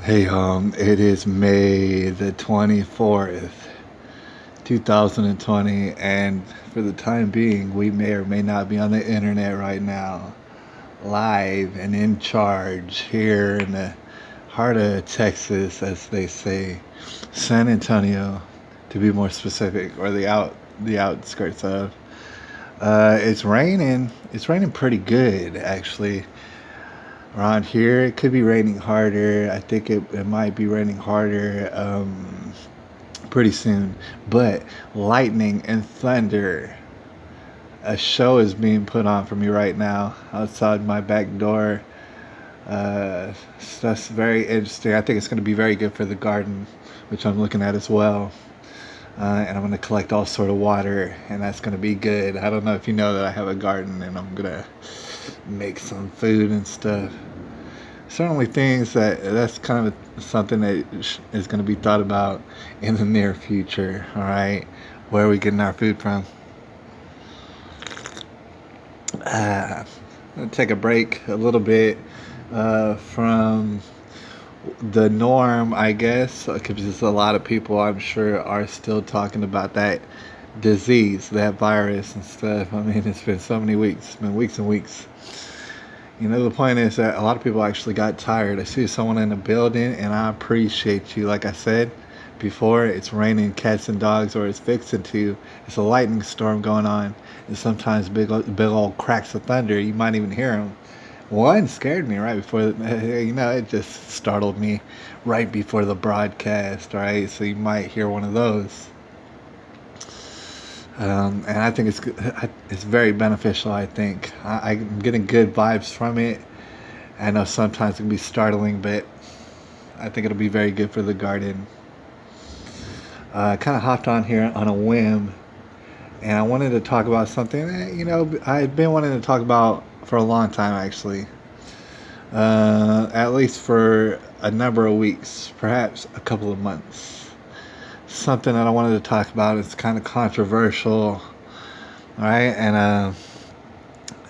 Hey, it is May the 24th, 2020, and for the time being, we may or may not be on the internet right now, live and in charge here in the heart of Texas, as they say, San Antonio, to be more specific, or the outskirts of. It's raining. It's raining pretty good, actually. Around here, it could be raining harder. I think it might be raining harder pretty soon. But lightning and thunder, a show is being put on for me right now outside my back door. So that's very interesting. I think it's going to be very good for the garden, which I'm looking at as well. And I'm going to collect all sort of water, and that's going to be good. I don't know if you know that I have a garden, and I'm going to make some food and stuff. Certainly things that's kind of something that is going to be thought about in the near future. All right, where are we getting our food from? I'm going to take a break a little bit from the norm, I guess, because a lot of people, I'm sure, are still talking about that disease, that virus and stuff. I mean, it's been so many weeks. It's been weeks and weeks. You know, the point is that a lot of people actually got tired. I see someone in the building, and I appreciate you. Like I said before, it's raining cats and dogs, or it's fixing to. It's a lightning storm going on, and sometimes big old cracks of thunder. You might even hear them. One scared me right before, it just startled me right before the broadcast, right? So you might hear one of those. And I think it's very beneficial. I think I'm getting good vibes from it. I know sometimes it can be startling, but I think it'll be very good for the garden. I kind of hopped on here on a whim, and I wanted to talk about something that, I've been wanting to talk about for a long time, actually. At least for a number of weeks, perhaps a couple of months. Something that I wanted to talk about is kind of controversial, right? And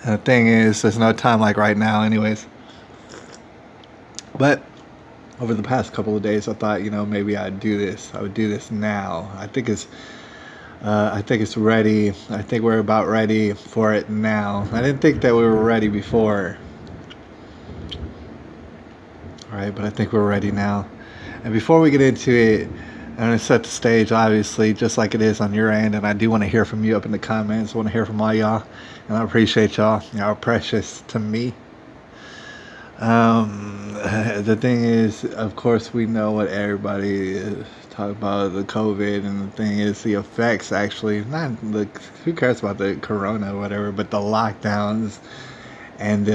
the thing is, there's no time like right now, anyways. But over the past couple of days, I thought, maybe I'd do this. I would do this now. I think it's ready. I think we're about ready for it now. I didn't think that we were ready before, right? But I think we're ready now. And before we get into it, I'm going to set the stage, obviously, just like it is on your end. And I do want to hear from you up in the comments. I want to hear from all y'all. And I appreciate y'all. Y'all are precious to me. The thing is, of course, we know what everybody is talking about, the COVID. And the thing is, the effects, actually, who cares about the corona or whatever, but the lockdowns and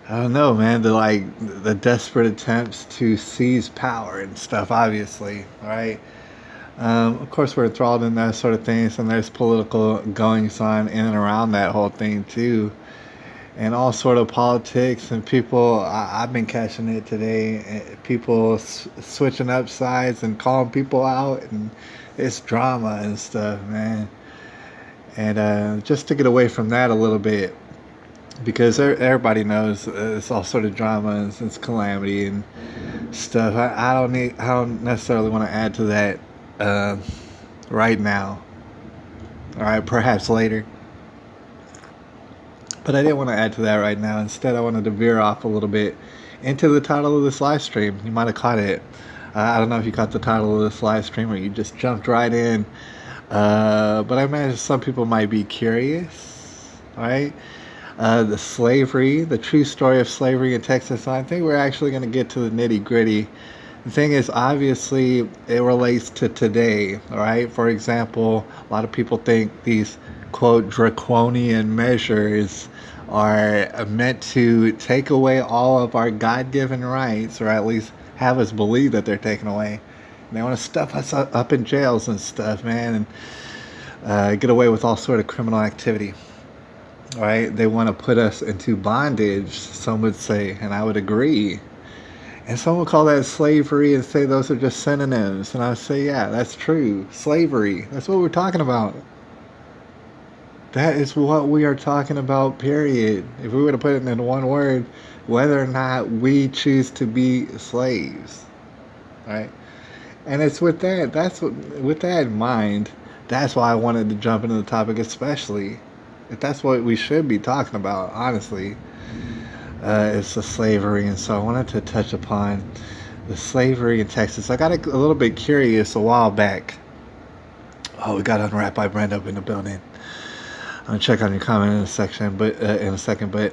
I don't know, man. The desperate attempts to seize power and stuff, obviously, right? Of course, we're enthralled in that sort of things, and there's political goings on in and around that whole thing too, and all sort of politics and people. I've been catching it today. People switching up sides and calling people out, and it's drama and stuff, man. And just to get away from that a little bit, because everybody knows it's all sort of drama and it's calamity and stuff. I don't necessarily want to add to that right now. All right, perhaps later. But I didn't want to add to that right now. Instead, I wanted to veer off a little bit into the title of this live stream. You might have caught it. I don't know if you caught the title of this live stream or you just jumped right in. But I imagine some people might be curious, right? The true story of slavery in Texas. I think we're actually going to get to the nitty gritty. The thing is, obviously, it relates to today, all right? For example, a lot of people think these, quote, draconian measures are meant to take away all of our God-given rights, or at least have us believe that they're taken away. And they want to stuff us up in jails and stuff, man, and get away with all sort of criminal activity. Right? They want to put us into bondage, some would say, and I would agree. And some would call that slavery and say those are just synonyms. And I would say, yeah, that's true. Slavery. That's what we're talking about. That is what we are talking about, period. If we were to put it in one word, whether or not we choose to be slaves, right? And it's with that, with that in mind, that's why I wanted to jump into the topic, especially if that's what we should be talking about, honestly. It's the slavery. And so I wanted to touch upon the slavery in Texas. I got a little bit curious a while back. Oh, we got Unwrapped by Brenda up in the building. I'm gonna check on your comment in a section, but in a second. But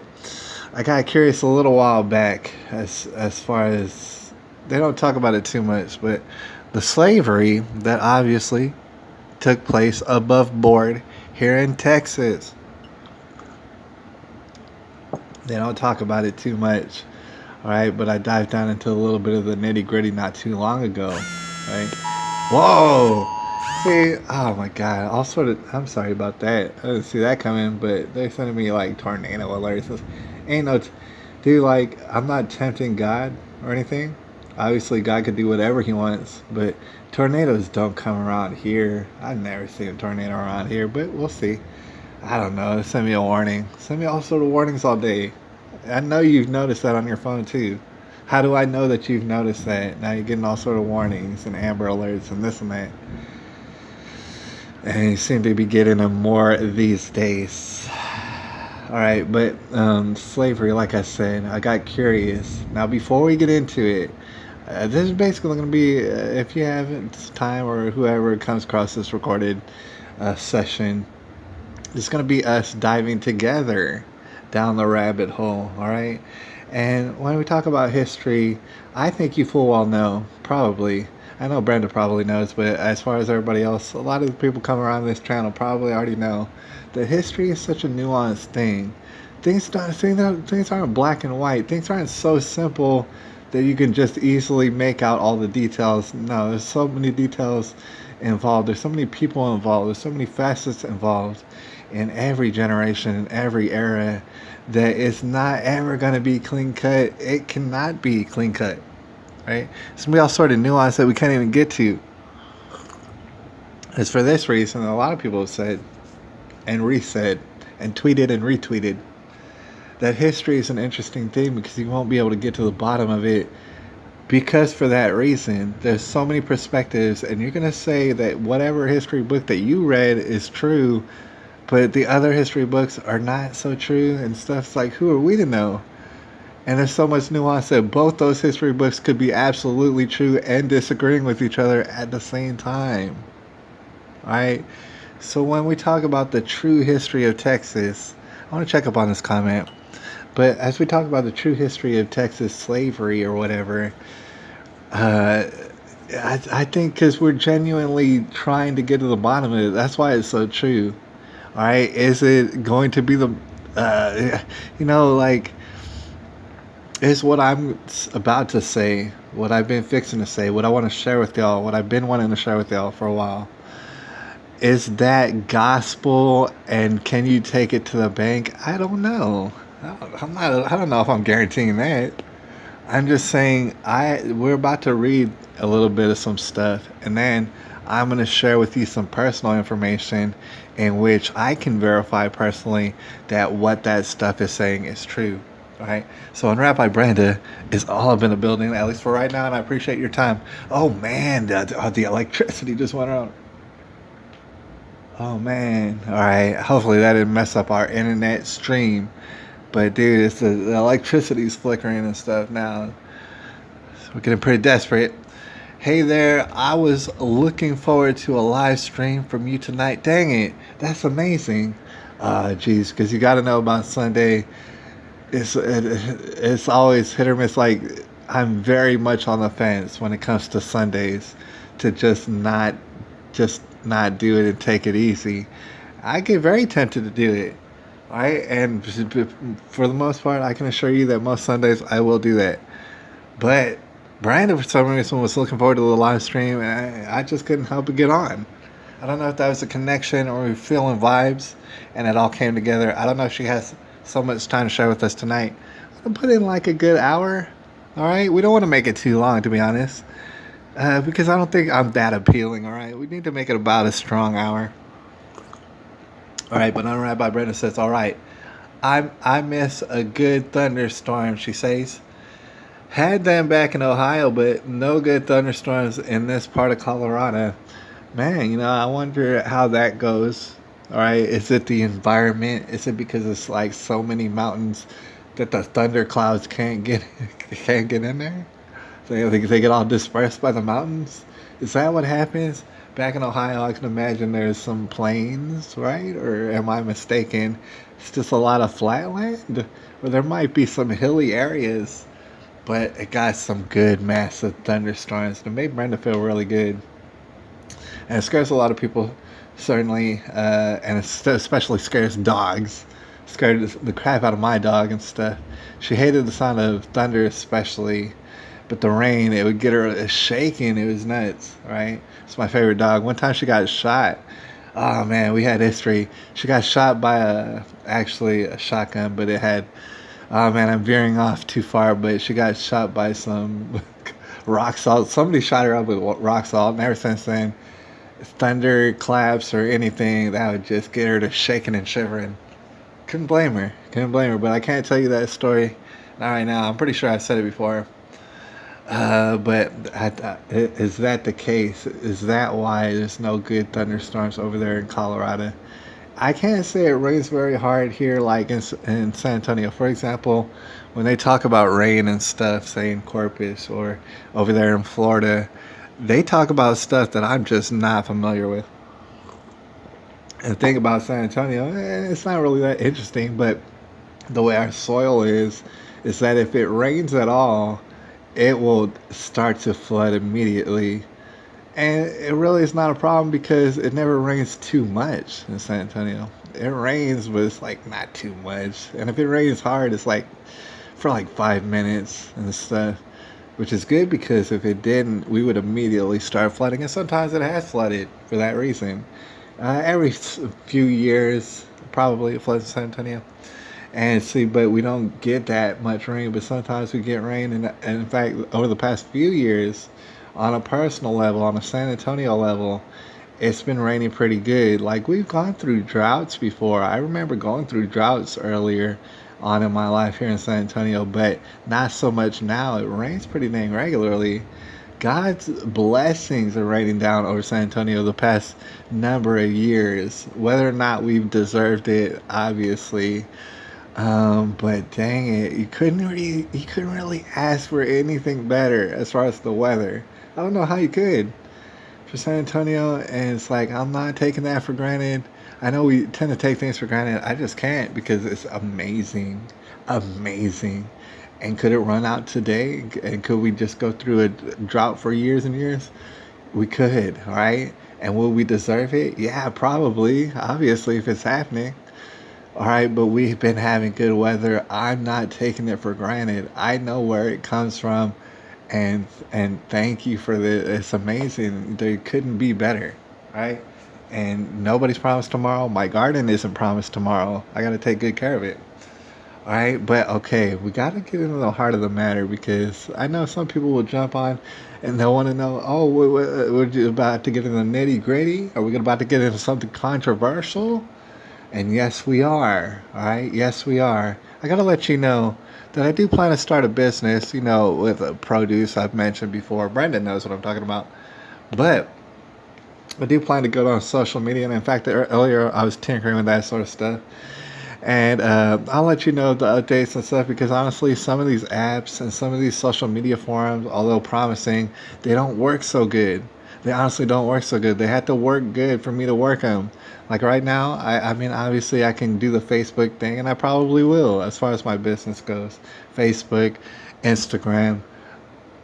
I got curious a little while back, as far as they don't talk about it too much, but the slavery that obviously took place above board here in Texas. They don't talk about it too much, all right? But I dived down into a little bit of the nitty gritty not too long ago, right? Whoa! See, oh my God! I'm sorry about that. I didn't see that coming, but they're sending me like tornado alerts. Ain't no, dude. Like, I'm not tempting God or anything. Obviously, God could do whatever He wants, but tornadoes don't come around here. I've never seen a tornado around here, but we'll see. I don't know. Send me a warning. Send me all sort of warnings all day. I know you've noticed that on your phone too. How do I know that you've noticed that? Now you're getting all sort of warnings and Amber alerts and this and that. And you seem to be getting them more these days. All right, but slavery, like I said, I got curious. Now, before we get into it, this is basically going to be, if you have time or whoever comes across this recorded session, it's going to be us diving together down the rabbit hole, all right? And when we talk about history, I think you full well know, probably. I know Brenda probably knows, but as far as everybody else, a lot of the people come around this channel probably already know that history is such a nuanced thing. Things aren't black and white. Things aren't so simple that you can just easily make out all the details. No, there's so many details involved. There's so many people involved. There's so many facets involved in every generation, in every era, that it's not ever going to be clean cut. It cannot be clean cut, right? It's going to be all sort of nuance that we can't even get to. It's for this reason a lot of people have said and re-said and tweeted and retweeted that history is an interesting thing because you won't be able to get to the bottom of it, because for that reason there's so many perspectives, and you're going to say that whatever history book that you read is true, but the other history books are not so true and stuff's like, who are we to know? And there's so much nuance that both those history books could be absolutely true and disagreeing with each other at the same time, right? So when we talk about the true history of Texas, I want to check up on this comment, but as we talk about the true history of Texas slavery or whatever, I think because we're genuinely trying to get to the bottom of it, that's why it's so true. All right, is it going to be the, like, is what I'm about to say, what I've been fixing to say, what I want to share with y'all, what I've been wanting to share with y'all for a while, is that gospel, and can you take it to the bank? I don't know. I don't know if I'm guaranteeing that. I'm just saying we're about to read a little bit of some stuff, and then I'm going to share with you some personal information in which I can verify personally that what that stuff is saying is true. All right. So Unwrapped by Brenda is all up in the building, at least for right now, and I appreciate your time. Oh man, the electricity just went out. Oh man. All right. Hopefully that didn't mess up our internet stream. But dude, it's the electricity's flickering and stuff now. So we're getting pretty desperate. Hey there, I was looking forward to a live stream from you tonight. Dang it, that's amazing. Geez, because you got to know about Sunday. It's always hit or miss. Like, I'm very much on the fence when it comes to Sundays, to just not do it and take it easy. I get very tempted to do it. All right, and for the most part, I can assure you that most Sundays I will do that. But Brandon, for some reason, was looking forward to the live stream, and I just couldn't help but get on. I don't know if that was a connection or we were feeling vibes, and it all came together. I don't know if she has so much time to share with us tonight. I'm going to put in like a good hour, all right? We don't want to make it too long, to be honest, because I don't think I'm that appealing, all right? We need to make it about a strong hour. All right, Banana Rabbi Brenda says, all right, I miss a good thunderstorm, she says. Had them back in Ohio, but no good thunderstorms in this part of Colorado. Man, I wonder how that goes. All right, is it the environment? Is it because it's like so many mountains that the thunder clouds can't get in there? So they get all dispersed by the mountains. Is that what happens? Back in Ohio, I can imagine there's some plains, right? Or am I mistaken? It's just a lot of flat land, or there might be some hilly areas, but it got some good massive thunderstorms that made Brenda feel really good. And it scares a lot of people, certainly, and it especially scares dogs. Scared the crap out of my dog and stuff. She hated the sound of thunder, especially, but the rain, it would get her shaking. It was nuts, right? It's my favorite dog. One time she got shot. Oh man, we had history. She got shot by actually a shotgun, but it had. Oh man, I'm veering off too far, but she got shot by some rock salt. Somebody shot her up with rock salt, and ever since then, thunder claps or anything that would just get her to shaking and shivering. Couldn't blame her. Couldn't blame her. But I can't tell you that story not right now. I'm pretty sure I've said it before. But is that the case? Is that why there's no good thunderstorms over there in Colorado? I can't say it rains very hard here, like in San Antonio. For example, when they talk about rain and stuff, say in Corpus or over there in Florida, they talk about stuff that I'm just not familiar with. And the thing about San Antonio, it's not really that interesting, but the way our soil is that if it rains at all, it will start to flood immediately. And it really is not a problem because it never rains too much in San Antonio. It rains, but it's like not too much. And if it rains hard, it's like for like 5 minutes and stuff, which is good because if it didn't, we would immediately start flooding. And sometimes it has flooded for that reason. Every few years, probably it floods in San Antonio. And see, but we don't get that much rain, but sometimes we get rain. And in fact, over the past few years, on a personal level, on a San Antonio level, it's been raining pretty good. Like we've gone through droughts before. I remember going through droughts earlier on in my life here in San Antonio, but not so much now. It rains pretty dang regularly. God's blessings are raining down over San Antonio the past number of years. Whether or not we've deserved it, obviously. But dang it, you couldn't really ask for anything better as far as the weather. I don't know how you could for San Antonio, and it's like I'm not taking that for granted. I know we tend to take things for granted. I just can't because it's amazing, amazing. And could it run out today? And could we just go through a drought for years and years? We could, all right? And will we deserve it? Yeah, probably. Obviously, if it's happening. All right, but we've been having good weather. I'm not taking it for granted. I know where it comes from, and thank you for this. It's amazing. They couldn't be better, right? And nobody's promised tomorrow. My garden isn't promised tomorrow. I got to take good care of it. All right, but okay, we got to get into the heart of the matter because I know some people will jump on and they'll want to know, oh, we're about to get into the nitty gritty? Are we about to get into something controversial? And yes, we are. All right, yes, we are. I got to let you know that I do plan to start a business, with produce I've mentioned before. Brendan knows what I'm talking about. But I do plan to go on social media. And in fact, earlier I was tinkering with that sort of stuff. And I'll let you know the updates and stuff because honestly, some of these apps and some of these social media forums, although promising, they don't work so good. They honestly don't work so good. They had to work good for me to work them. Like right now, I mean, obviously I can do the Facebook thing and I probably will as far as my business goes. Facebook, Instagram,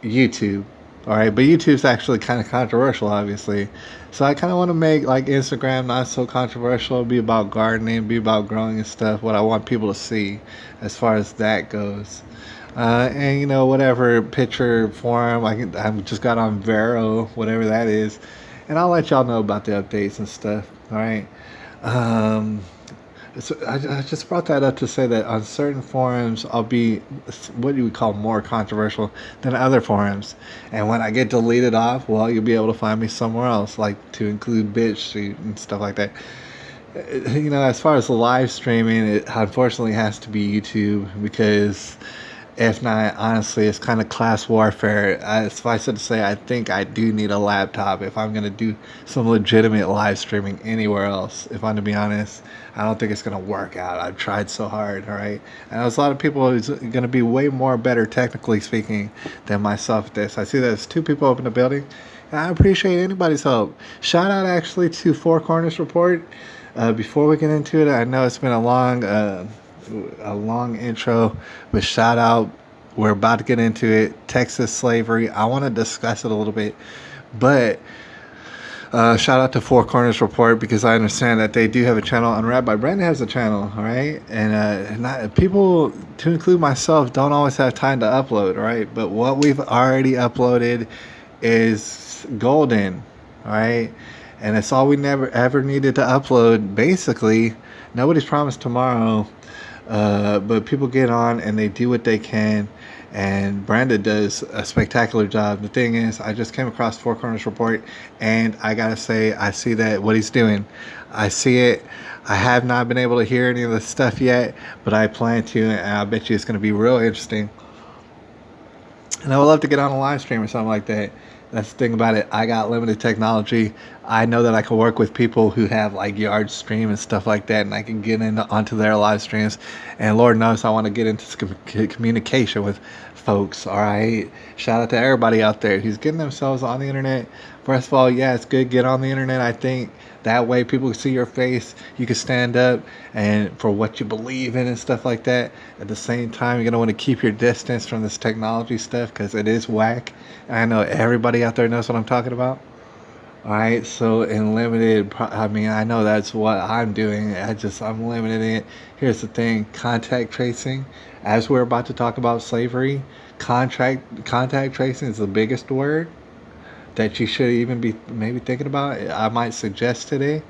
YouTube. All right, but YouTube's actually kind of controversial, obviously. So I kind of want to make like Instagram not so controversial, be about gardening, be about growing and stuff, what I want people to see as far as that goes. And whatever picture form, I just got on Vero, whatever that is. And I'll let y'all know about the updates and stuff, all right? So I just brought that up to say that on certain forums, I'll be, what do we call, more controversial than other forums. And when I get deleted off, well, you'll be able to find me somewhere else, like to include BitChute and stuff like that. As far as the live streaming, it unfortunately has to be YouTube because if not, honestly, it's kind of class warfare. Suffice it to say, I think I do need a laptop if I'm going to do some legitimate live streaming anywhere else. If I'm to be honest, I don't think it's going to work out. I've tried so hard, all right? And there's a lot of people who's going to be way more better, technically speaking, than myself at this. I see there's two people up in the building. And I appreciate anybody's help. Shout out actually to Four Corners Report. Before we get into it, I know it's been a long intro, but shout out. We're about to get into it. Texas slavery. I want to discuss it a little bit, but shout out to Four Corners Report because I understand that they do have a channel. And Rabbi Brandon has a channel, all right? And people, to include myself, don't always have time to upload, right? But what we've already uploaded is golden, all right? And it's all we never ever needed to upload. Basically, nobody's promised tomorrow, but people get on and they do what they can. And Brandon does a spectacular job. The thing is, I just came across Four Corners Report, and I gotta say, I see that what he's doing. I see it. I have not been able to hear any of the stuff yet, but I plan to, and I bet you it's gonna be real interesting. And I would love to get on a live stream or something like that. That's the thing about it. I got limited technology. I know that I can work with people who have like Yard Stream and stuff like that, and I can get onto their live streams. And Lord knows I want to get into communication with folks. All right. Shout out to everybody out there who's getting themselves on the internet. First of all, yeah, it's good. Get on the internet. I think that way people can see your face. You can stand up and for what you believe in and stuff like that. At the same time, you're going to want to keep your distance from this technology stuff because it is whack. And I know everybody out there knows what I'm talking about. All right, so in limited, I know that's what I'm doing. I'm limiting it. Here's the thing: contact tracing. As we're about to talk about slavery, contact tracing is the biggest word that you should even be maybe thinking about. I might suggest today.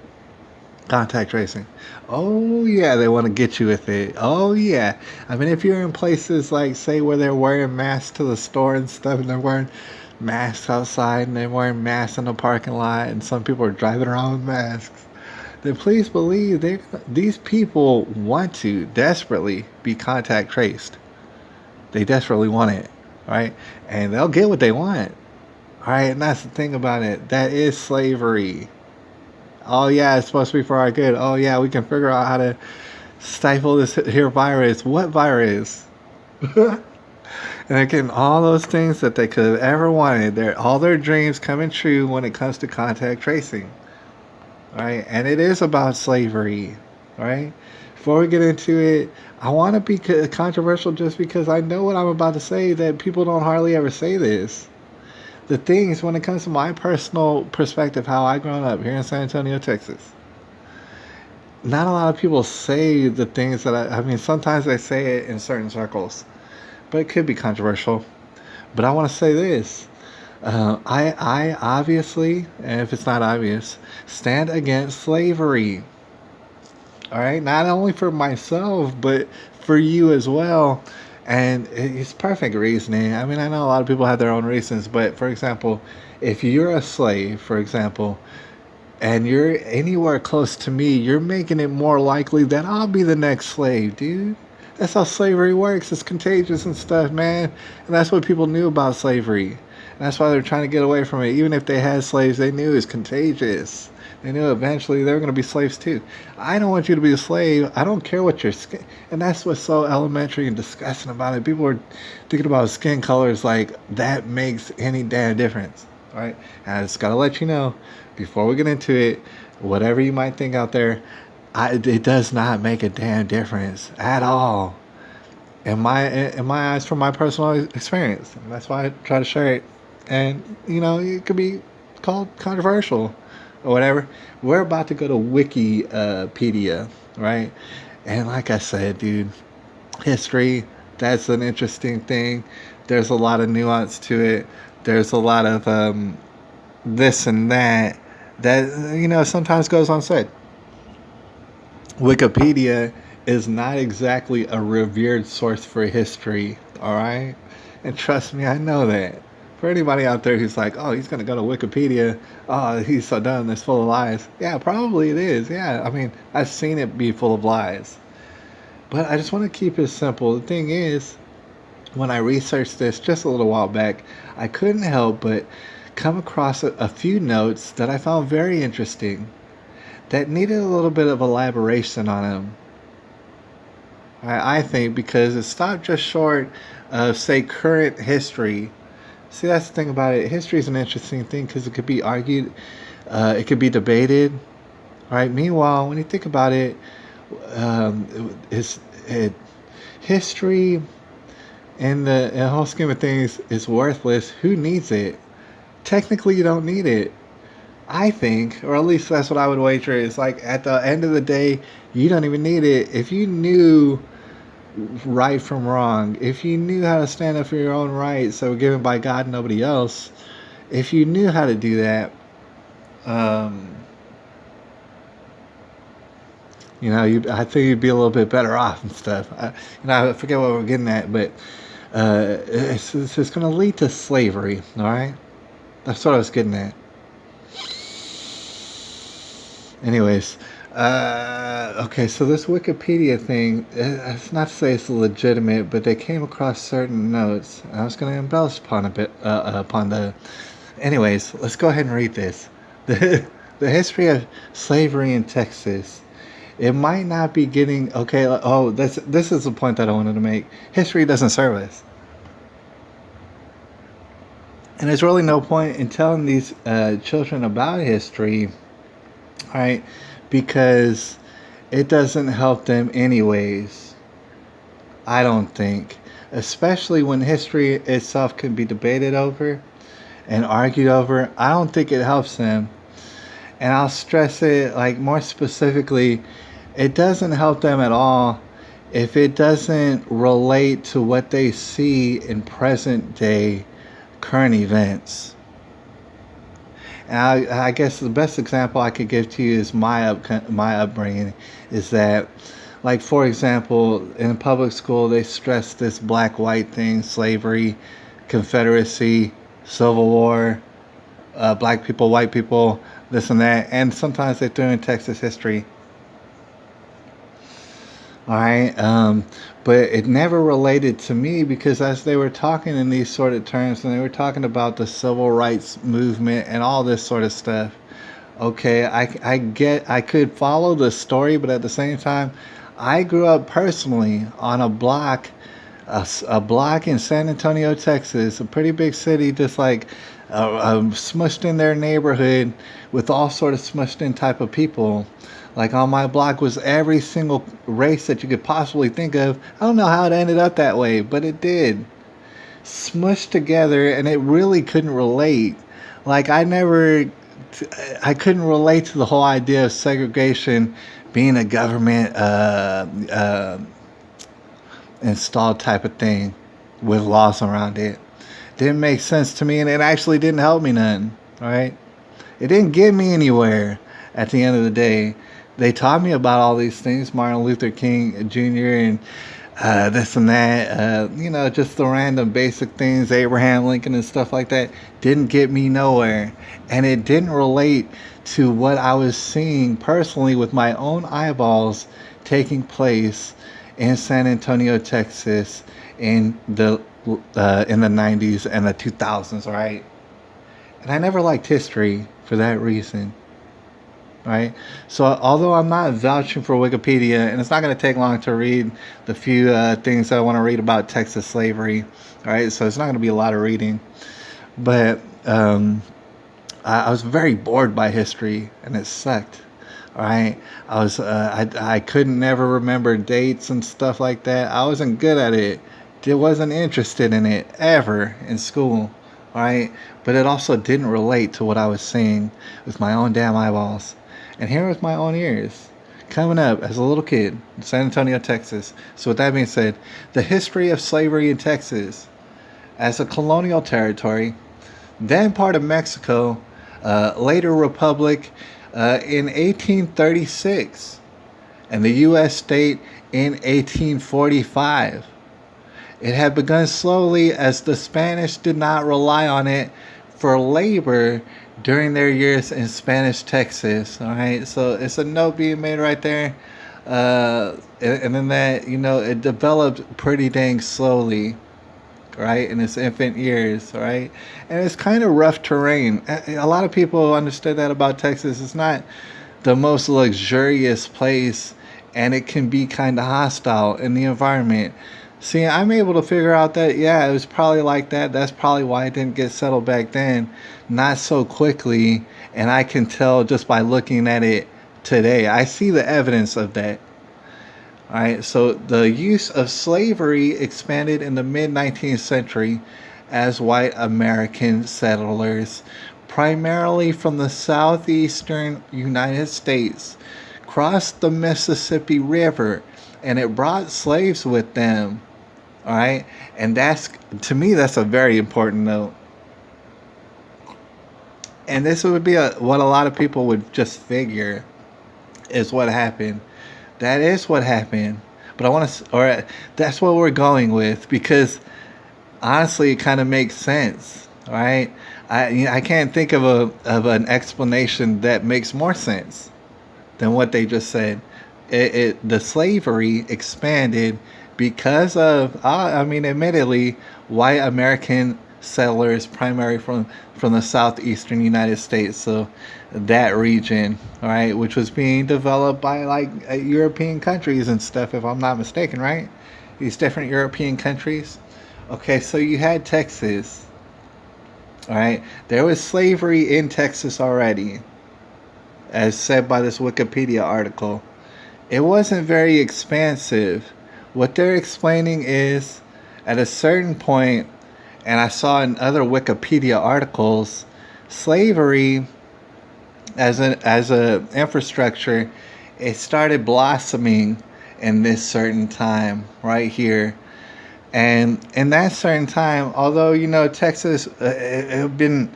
Contact tracing. Oh yeah, they want to get you with it. Oh yeah. I mean, if you're in places like, say, where they're wearing masks to the store and stuff, and they're wearing masks outside, and they're wearing masks in the parking lot, and some people are driving around with masks, then please believe these people want to desperately be contact traced. They desperately want it, right? And they'll get what they want, all right? And that's the thing about it. That is slavery. Oh yeah, it's supposed to be for our good. Oh yeah, we can figure out how to stifle this here virus. What virus? And they're getting all those things that they could have ever wanted. All their dreams coming true when it comes to contact tracing. Right? And it is about slavery. Right? Before we get into it, I want to be controversial just because I know what I'm about to say that people don't hardly ever say this. The thing is, when it comes to my personal perspective, how I grown up here in San Antonio, Texas, not a lot of people say the things that I mean, sometimes they say it in certain circles, but it could be controversial. But I want to say this. I obviously, and if it's not obvious, stand against slavery. All right? Not only for myself, but for you as well. And it's perfect reasoning. I mean, I know a lot of people have their own reasons, but for example, if you're a slave, for example, and you're anywhere close to me, you're making it more likely that I'll be the next slave, dude. That's how slavery works. It's contagious and stuff, man. And that's what people knew about slavery. And that's why they're trying to get away from it. Even if they had slaves, they knew it was contagious. They knew eventually they were going to be slaves too. I don't want you to be a slave. I don't care what your skin. And that's what's so elementary and disgusting about it. People are thinking about skin colors like that makes any damn difference. All right? And I just got to let you know, before we get into it, whatever you might think out there, it does not make a damn difference at all. In my eyes, from my personal experience. And that's why I try to share it. And, it could be called controversial or whatever. We're about to go to Wikipedia, right? And like I said, dude, history, that's an interesting thing. There's a lot of nuance to it. There's a lot of this and that sometimes goes unsaid. Wikipedia is not exactly a revered source for history, all right? And trust me, I know that. For anybody out there who's like, oh, he's going to go to Wikipedia. Oh, he's so done. It's full of lies. Yeah, probably it is. Yeah, I mean, I've seen it be full of lies. But I just want to keep it simple. The thing is, when I researched this just a little while back, I couldn't help but come across a few notes that I found very interesting that needed a little bit of elaboration on them. I think because it stopped just short of, say, current history. See, that's the thing about it. History is an interesting thing because it could be argued, it could be debated, right? Meanwhile, when you think about it, it history in the whole scheme of things is worthless. Who needs it? Technically, you don't need it. I think, or at least that's what I would wager. Is like at the end of the day, you don't even need it. If you knew right from wrong, if you knew how to stand up for your own rights that were given by God and nobody else, if you knew how to do that, um, I think you'd be a little bit better off and stuff. I forget what we're getting at, but it's going to lead to slavery. All right, that's what I was getting at. Anyways, okay, so this Wikipedia thing, it's not to say it's legitimate, but they came across certain notes. I was going to embellish upon a bit, upon the. Anyways, let's go ahead and read this. The history of slavery in Texas. It might not be getting okay. Oh, this is the point that I wanted to make. History doesn't serve us, and there's really no point in telling these children about history, right? Because it doesn't help them anyways. I don't think, especially when history itself can be debated over and argued over. I don't think it helps them, and I'll stress it like more specifically. It doesn't help them at all if it doesn't relate to what they see in present day current events. And I guess the best example I could give to you is my upbringing is that, like, for example, in public school they stress this black white thing, slavery, Confederacy, Civil War, black people, white people, this and that, and sometimes they threw in Texas history. All right, but it never related to me because as they were talking in these sort of terms and they were talking about the civil rights movement and all this sort of stuff, okay, I could follow the story, but at the same time, I grew up personally on a block, a block in San Antonio, Texas, a pretty big city, just like smushed in their neighborhood with all sort of smushed in type of people. Like on my block was every single race that you could possibly think of. I don't know how it ended up that way, but it did. Smushed together, and it really couldn't relate. Like I couldn't relate to the whole idea of segregation being a government installed type of thing with laws around it. Didn't make sense to me, and it actually didn't help me none. Right? It didn't get me anywhere. At the end of the day, they taught me about all these things, Martin Luther King Jr. and this and that, just the random basic things, Abraham Lincoln and stuff like that, didn't get me nowhere. And it didn't relate to what I was seeing personally with my own eyeballs taking place in San Antonio, Texas in the 90s and the 2000s, right? And I never liked history for that reason. Right? So, although I'm not vouching for Wikipedia, and it's not going to take long to read the few things that I want to read about Texas slavery, all right? So, it's not going to be a lot of reading. But I was very bored by history, and it sucked. All right? I couldn't never remember dates and stuff like that. I wasn't good at it. I wasn't interested in it ever in school. All right? But it also didn't relate to what I was seeing with my own damn eyeballs. And here with my own ears, coming up as a little kid in San Antonio, Texas. So with that being said, the history of slavery in Texas as a colonial territory, then part of Mexico, later republic in 1836, and the U.S. state in 1845. It had begun slowly as the Spanish did not rely on it for labor during their years in Spanish Texas. All right, so it's a note being made right there. And then that, it developed pretty dang slowly, right, in its infant years, right? And it's kind of rough terrain. A lot of people understood that about Texas. It's not the most luxurious place, and it can be kind of hostile in the environment. See, I'm able to figure out that, yeah, it was probably like that. That's probably why it didn't get settled back then, not so quickly. And I can tell just by looking at it today. I see the evidence of that. All right, so the use of slavery expanded in the mid 19th century as white American settlers, primarily from the southeastern United States, crossed the Mississippi River, and it brought slaves with them. All right, and to me, that's a very important note. And this would be what a lot of people would just figure is what happened. That is what happened. But I want to, or that's what we're going with, because honestly, it kind of makes sense, right? I can't think of an explanation that makes more sense than what they just said. The slavery expanded because of, admittedly, white American settlers, primarily from the southeastern United States. So that region, all right, which was being developed by like European countries and stuff, if I'm not mistaken, right? These different European countries. Okay, so you had Texas, all right. There was slavery in Texas already, as said by this Wikipedia article. It wasn't very expansive. What they're explaining is, at a certain point, and I saw in other Wikipedia articles, slavery as a infrastructure, it started blossoming in this certain time right here. And in that certain time, although Texas had been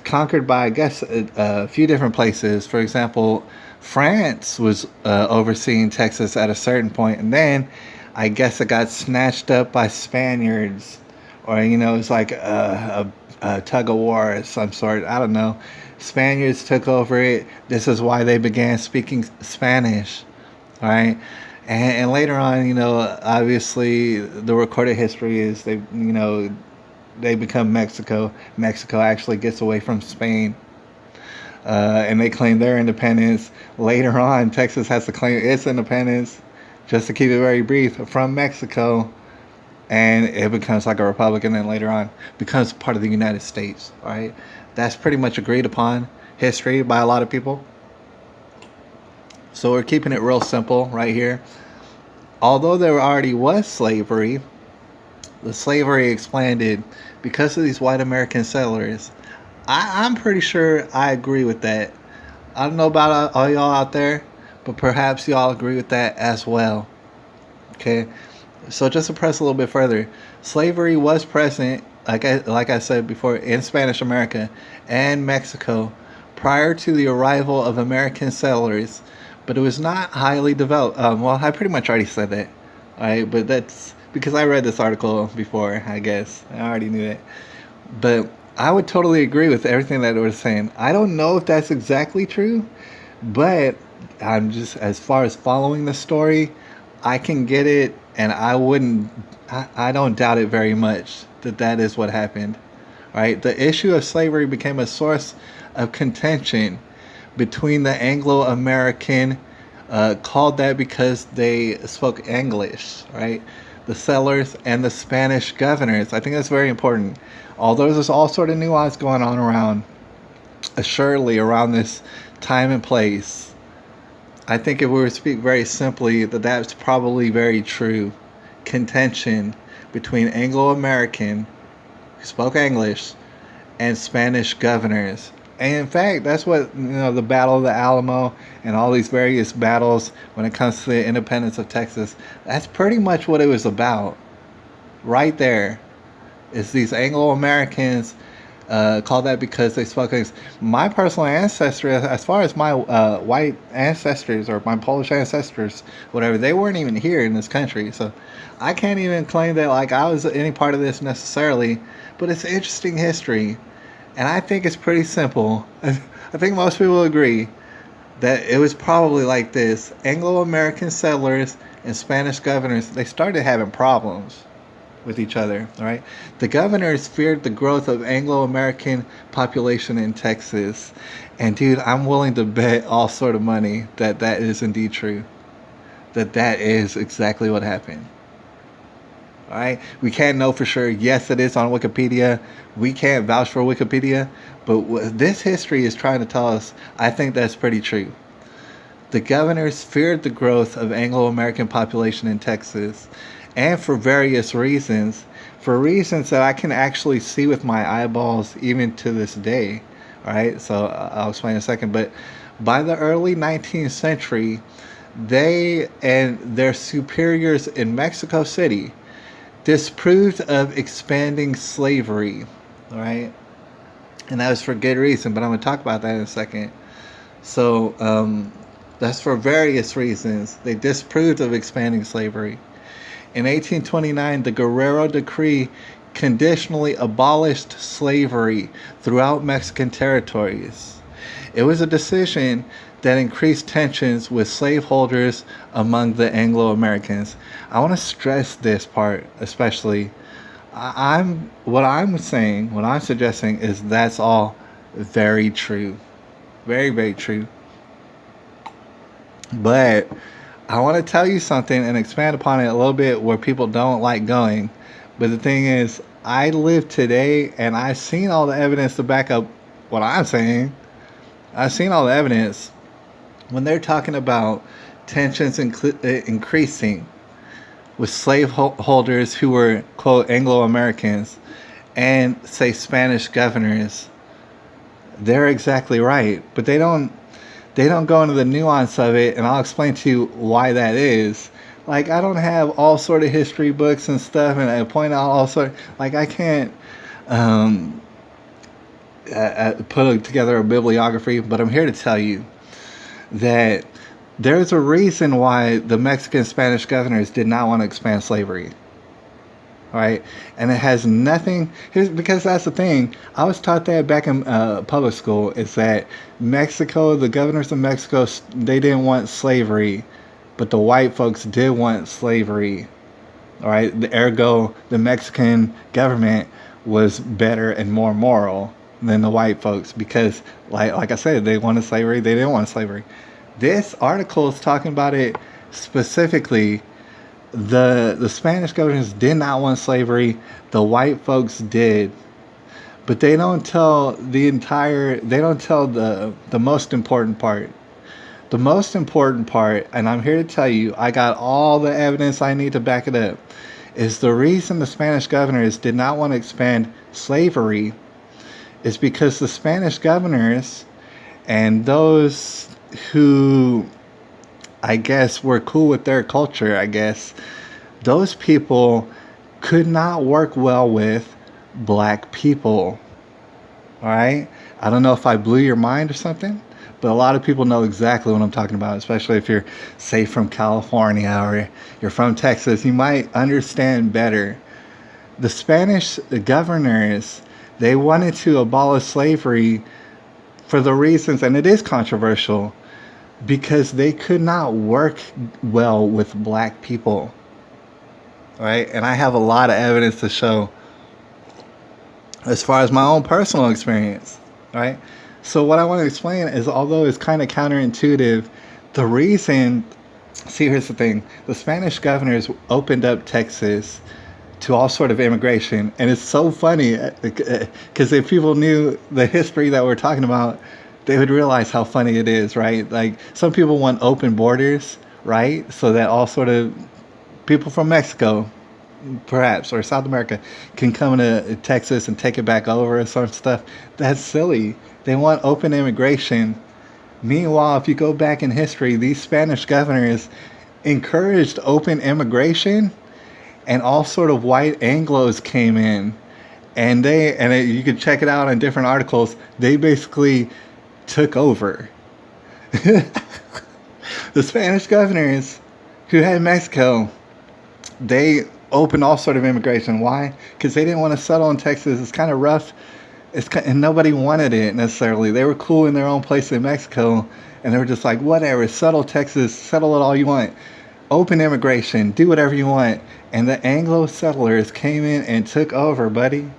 conquered by, I guess, a few different places. For example, France was overseeing Texas at a certain point, and then I guess it got snatched up by Spaniards, or it's like a tug of war of some sort. I don't know. Spaniards took over it. This is why they began speaking Spanish, all right. And later on, obviously the recorded history is they become Mexico. Mexico actually gets away from Spain, and they claim their independence. Later on, Texas has to claim its independence, just to keep it very brief, from Mexico, and it becomes like a republic, and then later on becomes part of the United States. Right? That's pretty much agreed upon history by a lot of people. So we're keeping it real simple right here. Although there already was slavery, the slavery expanded because of these white American settlers. I'm pretty sure I agree with that. I don't know about all y'all out there, but perhaps y'all agree with that as well. Okay, so just to press a little bit further, slavery was present, like I said before, in Spanish America and Mexico prior to the arrival of American settlers, but it was not highly developed. Well, I pretty much already said that, all right? But that's because I read this article before, I guess. I already knew that. But I would totally agree with everything that it was saying. I don't know if that's exactly true, but I'm just, as far as following the story, I can get it, and I don't doubt it very much that is what happened, right? The issue of slavery became a source of contention between the Anglo-American, called that because they spoke English, right? The settlers and the Spanish governors. I think that's very important. Although there's all sort of nuance going on around, assuredly around this time and place, I think if we were to speak very simply, that's probably very true. Contention between Anglo-American, who spoke English, and Spanish governors. And in fact, that's what, the Battle of the Alamo and all these various battles when it comes to the independence of Texas, that's pretty much what it was about. Right there is these Anglo-Americans called that because they spoke English. My personal ancestry, as far as my white ancestors or my Polish ancestors, whatever, they weren't even here in this country. So I can't even claim that like I was any part of this necessarily. But it's interesting history, and I think it's pretty simple. I think most people agree that it was probably like this: Anglo-American settlers and Spanish governors, they started having problems with each other, right? The governors feared the growth of Anglo-American population in Texas. And dude, I'm willing to bet all sort of money that that is indeed true. That that is exactly what happened. All right? We can't know for sure. Yes, it is on Wikipedia. We can't vouch for Wikipedia, but what this history is trying to tell us, I think that's pretty true. The governors feared the growth of Anglo-American population in Texas, and for various reasons, for reasons that I can actually see with my eyeballs even to this day. All right, so I'll explain in a second. But by the early 19th century, they and their superiors in Mexico City disapproved of expanding slavery. All right, and that was for good reason. But I'm going to talk about that in a second. So that's for various reasons. They disapproved of expanding slavery. In 1829, the Guerrero Decree conditionally abolished slavery throughout Mexican territories. It was a decision that increased tensions with slaveholders among the Anglo-Americans. I want to stress this part especially. What I'm saying, what I'm suggesting is that's all very true. Very, very true. But I want to tell you something and expand upon it a little bit where people don't like going. But the thing is, I live today and I've seen all the evidence to back up what I'm saying. I've seen all the evidence when they're talking about tensions increasing with slaveholders who were, quote, Anglo-Americans and, say, Spanish governors. They're exactly right. But they don't go into the nuance of it, and I'll explain to you why that is. Like, I don't have all sort of history books and stuff, and I point out all sort. Like, I can't put together a bibliography, but I'm here to tell you that there's a reason why the Mexican Spanish governors did not want to expand slavery. All right, and it has nothing. Because that's the thing. I was taught that back in public school. Is that Mexico, the governors of Mexico, they didn't want slavery, but the white folks did want slavery. All right, ergo, the Mexican government was better and more moral than the white folks because, like I said, they wanted slavery. They didn't want slavery. This article is talking about it specifically. The Spanish governors did not want slavery. The white folks did. But they don't tell the most important part. The most important part, and I'm here to tell you, I got all the evidence I need to back it up, is the reason the Spanish governors did not want to expand slavery is because the Spanish governors and those who, I guess, were cool with their culture, I guess, those people could not work well with black people. All right? I don't know if I blew your mind or something, but a lot of people know exactly what I'm talking about, especially if you're, say, from California or you're from Texas. You might understand better. The Spanish governors, they wanted to abolish slavery for the reasons, and it is controversial, because they could not work well with black people. Right? And I have a lot of evidence to show as far as my own personal experience. Right? So what I want to explain is, although it's kind of counterintuitive, the reason, see, here's the thing. The Spanish governors opened up Texas to all sort of immigration. And it's so funny because if people knew the history that we're talking about, they would realize how funny it is, right? Like, some people want open borders, right? So that all sort of people from Mexico, perhaps, or South America can come into Texas and take it back over and sort of stuff. That's silly. They want open immigration. Meanwhile, if you go back in history, these Spanish governors encouraged open immigration, and all sort of white Anglos came in And you could check it out in different articles. They basically took over. The Spanish governors who had Mexico, they opened all sort of immigration. Why? Because they didn't want to settle in Texas. It's kind of rough. And nobody wanted it necessarily. They were cool in their own place in Mexico, and they were just like, whatever, settle Texas, settle it all you want. Open immigration, do whatever you want. And the Anglo settlers came in and took over, buddy.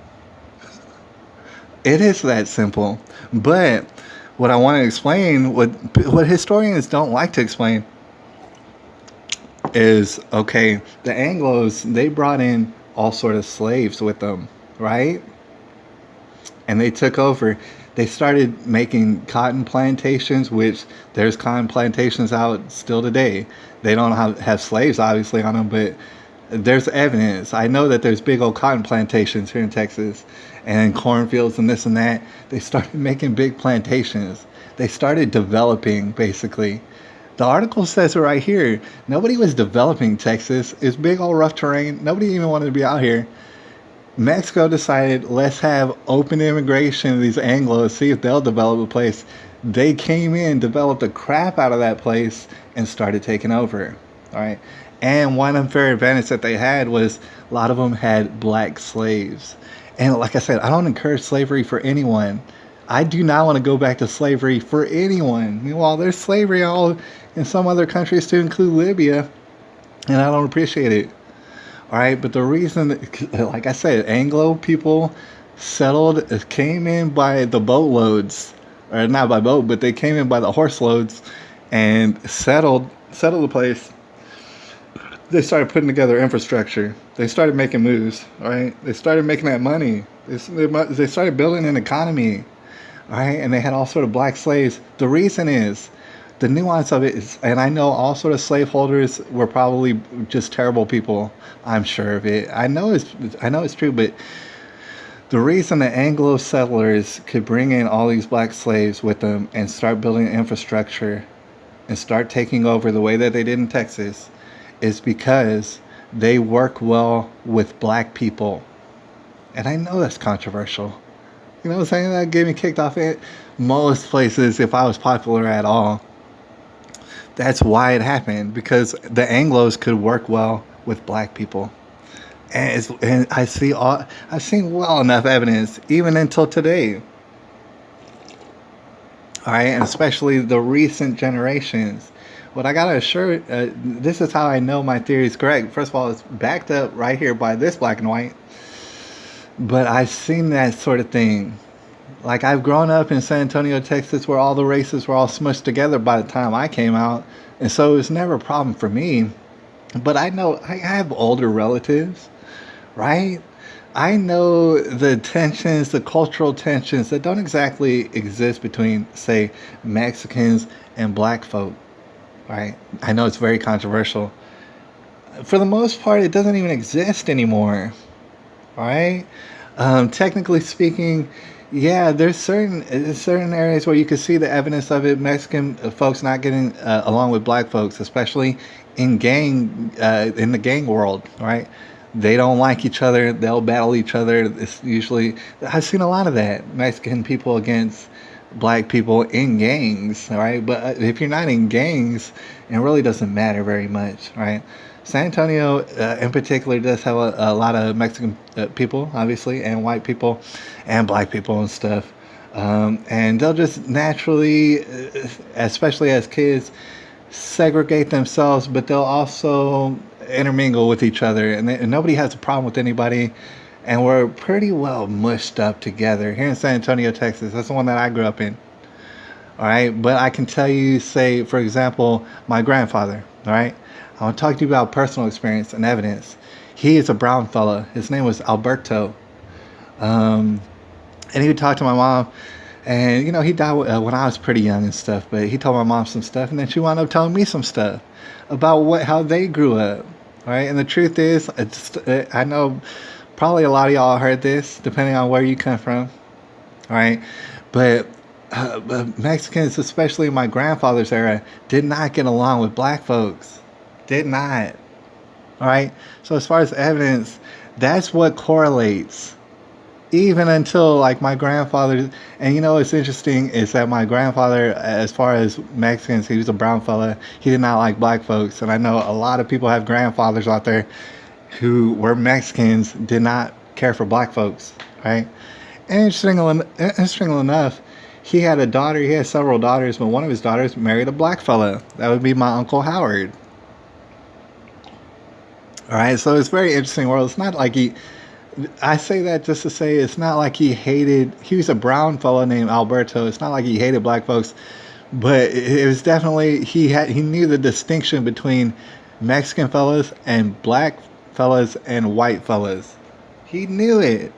It is that simple. But what I want to explain, what historians don't like to explain, is okay, the Anglos, they brought in all sort of slaves with them, right? And they took over. They started making cotton plantations, which there's cotton plantations out still today. They don't have slaves obviously on them, but there's evidence. I know that there's big old cotton plantations here in Texas and cornfields and this and that. They started making big plantations. They started developing, basically. The article says it right here. Nobody was developing Texas. It's big old rough terrain. Nobody even wanted to be out here. Mexico decided, let's have open immigration of these Anglos, see if they'll develop a place. They came in, developed the crap out of that place, and started taking over. All right. And one unfair advantage that they had was a lot of them had black slaves. And like I said, I don't encourage slavery for anyone. I do not want to go back to slavery for anyone. Meanwhile, there's slavery all in some other countries to include Libya, and I don't appreciate it. All right, but the reason, like I said, Anglo people came in by the boatloads, or not by boat, but they came in by the horse loads and settled the place. They started putting together infrastructure. They started making moves, all right? They started making that money. They started building an economy, all right? And they had all sort of black slaves. The reason is, the nuance of it is, and I know all sort of slaveholders were probably just terrible people. I'm sure of it. I know it's true, but the reason the Anglo settlers could bring in all these black slaves with them and start building infrastructure and start taking over the way that they did in Texas is because they work well with black people. And I know that's controversial. You know what I'm saying? That gave me kicked off at most places if I was popular at all. That's why it happened, because the Anglos could work well with black people. And I've seen well enough evidence, even until today. All right, and especially the recent generations. What I gotta assure, this is how I know my theory is correct. First of all, it's backed up right here by this black and white. But I've seen that sort of thing. Like, I've grown up in San Antonio, Texas, where all the races were all smushed together by the time I came out. And so it was never a problem for me. But I know I have older relatives, right? I know the tensions, the cultural tensions that don't exactly exist between, say, Mexicans and black folk, right? I know it's very controversial. For the most part, it doesn't even exist anymore, right? Technically speaking, yeah, there's certain areas where you can see the evidence of it. Mexican folks not getting along with black folks, especially in the gang world, right? They don't like each other. They'll battle each other. It's usually, I've seen a lot of that. Mexican people against black people in gangs, right? But if you're not in gangs, it really doesn't matter very much, right? San Antonio, in particular, does have a lot of Mexican people, obviously, and white people, and black people and stuff. And they'll just naturally, especially as kids, segregate themselves, but they'll also intermingle with each other. And nobody has a problem with anybody. And we're pretty well mushed up together here in San Antonio, Texas. That's the one that I grew up in. All right. But I can tell you, say, for example, my grandfather. All right. I want to talk to you about personal experience and evidence. He is a brown fella. His name was Alberto. And he would talk to my mom. And, you know, he died when I was pretty young and stuff. But he told my mom some stuff. And then she wound up telling me some stuff about how they grew up. All right. And the truth is, I know probably a lot of y'all heard this, depending on where you come from. All right. But Mexicans, especially in my grandfather's era, did not get along with black folks. Did not. All right. So as far as evidence, that's what correlates. even until like my grandfather. And you know what's interesting is that my grandfather, as far as Mexicans, he was a brown fella. He did not like black folks, and I know a lot of people have grandfathers out there who were Mexicans, did not care for black folks, right? And interestingly enough, he had a daughter. He had several daughters, but one of his daughters married a black fella. That would be my uncle Howard. All right, so it's very interesting world. It's not like he. I say that just to say it's not like he hated. He was a brown fella named Alberto. It's not like he hated black folks, but it was definitely he knew the distinction between Mexican fellas and black fellas and white fellas. He knew it,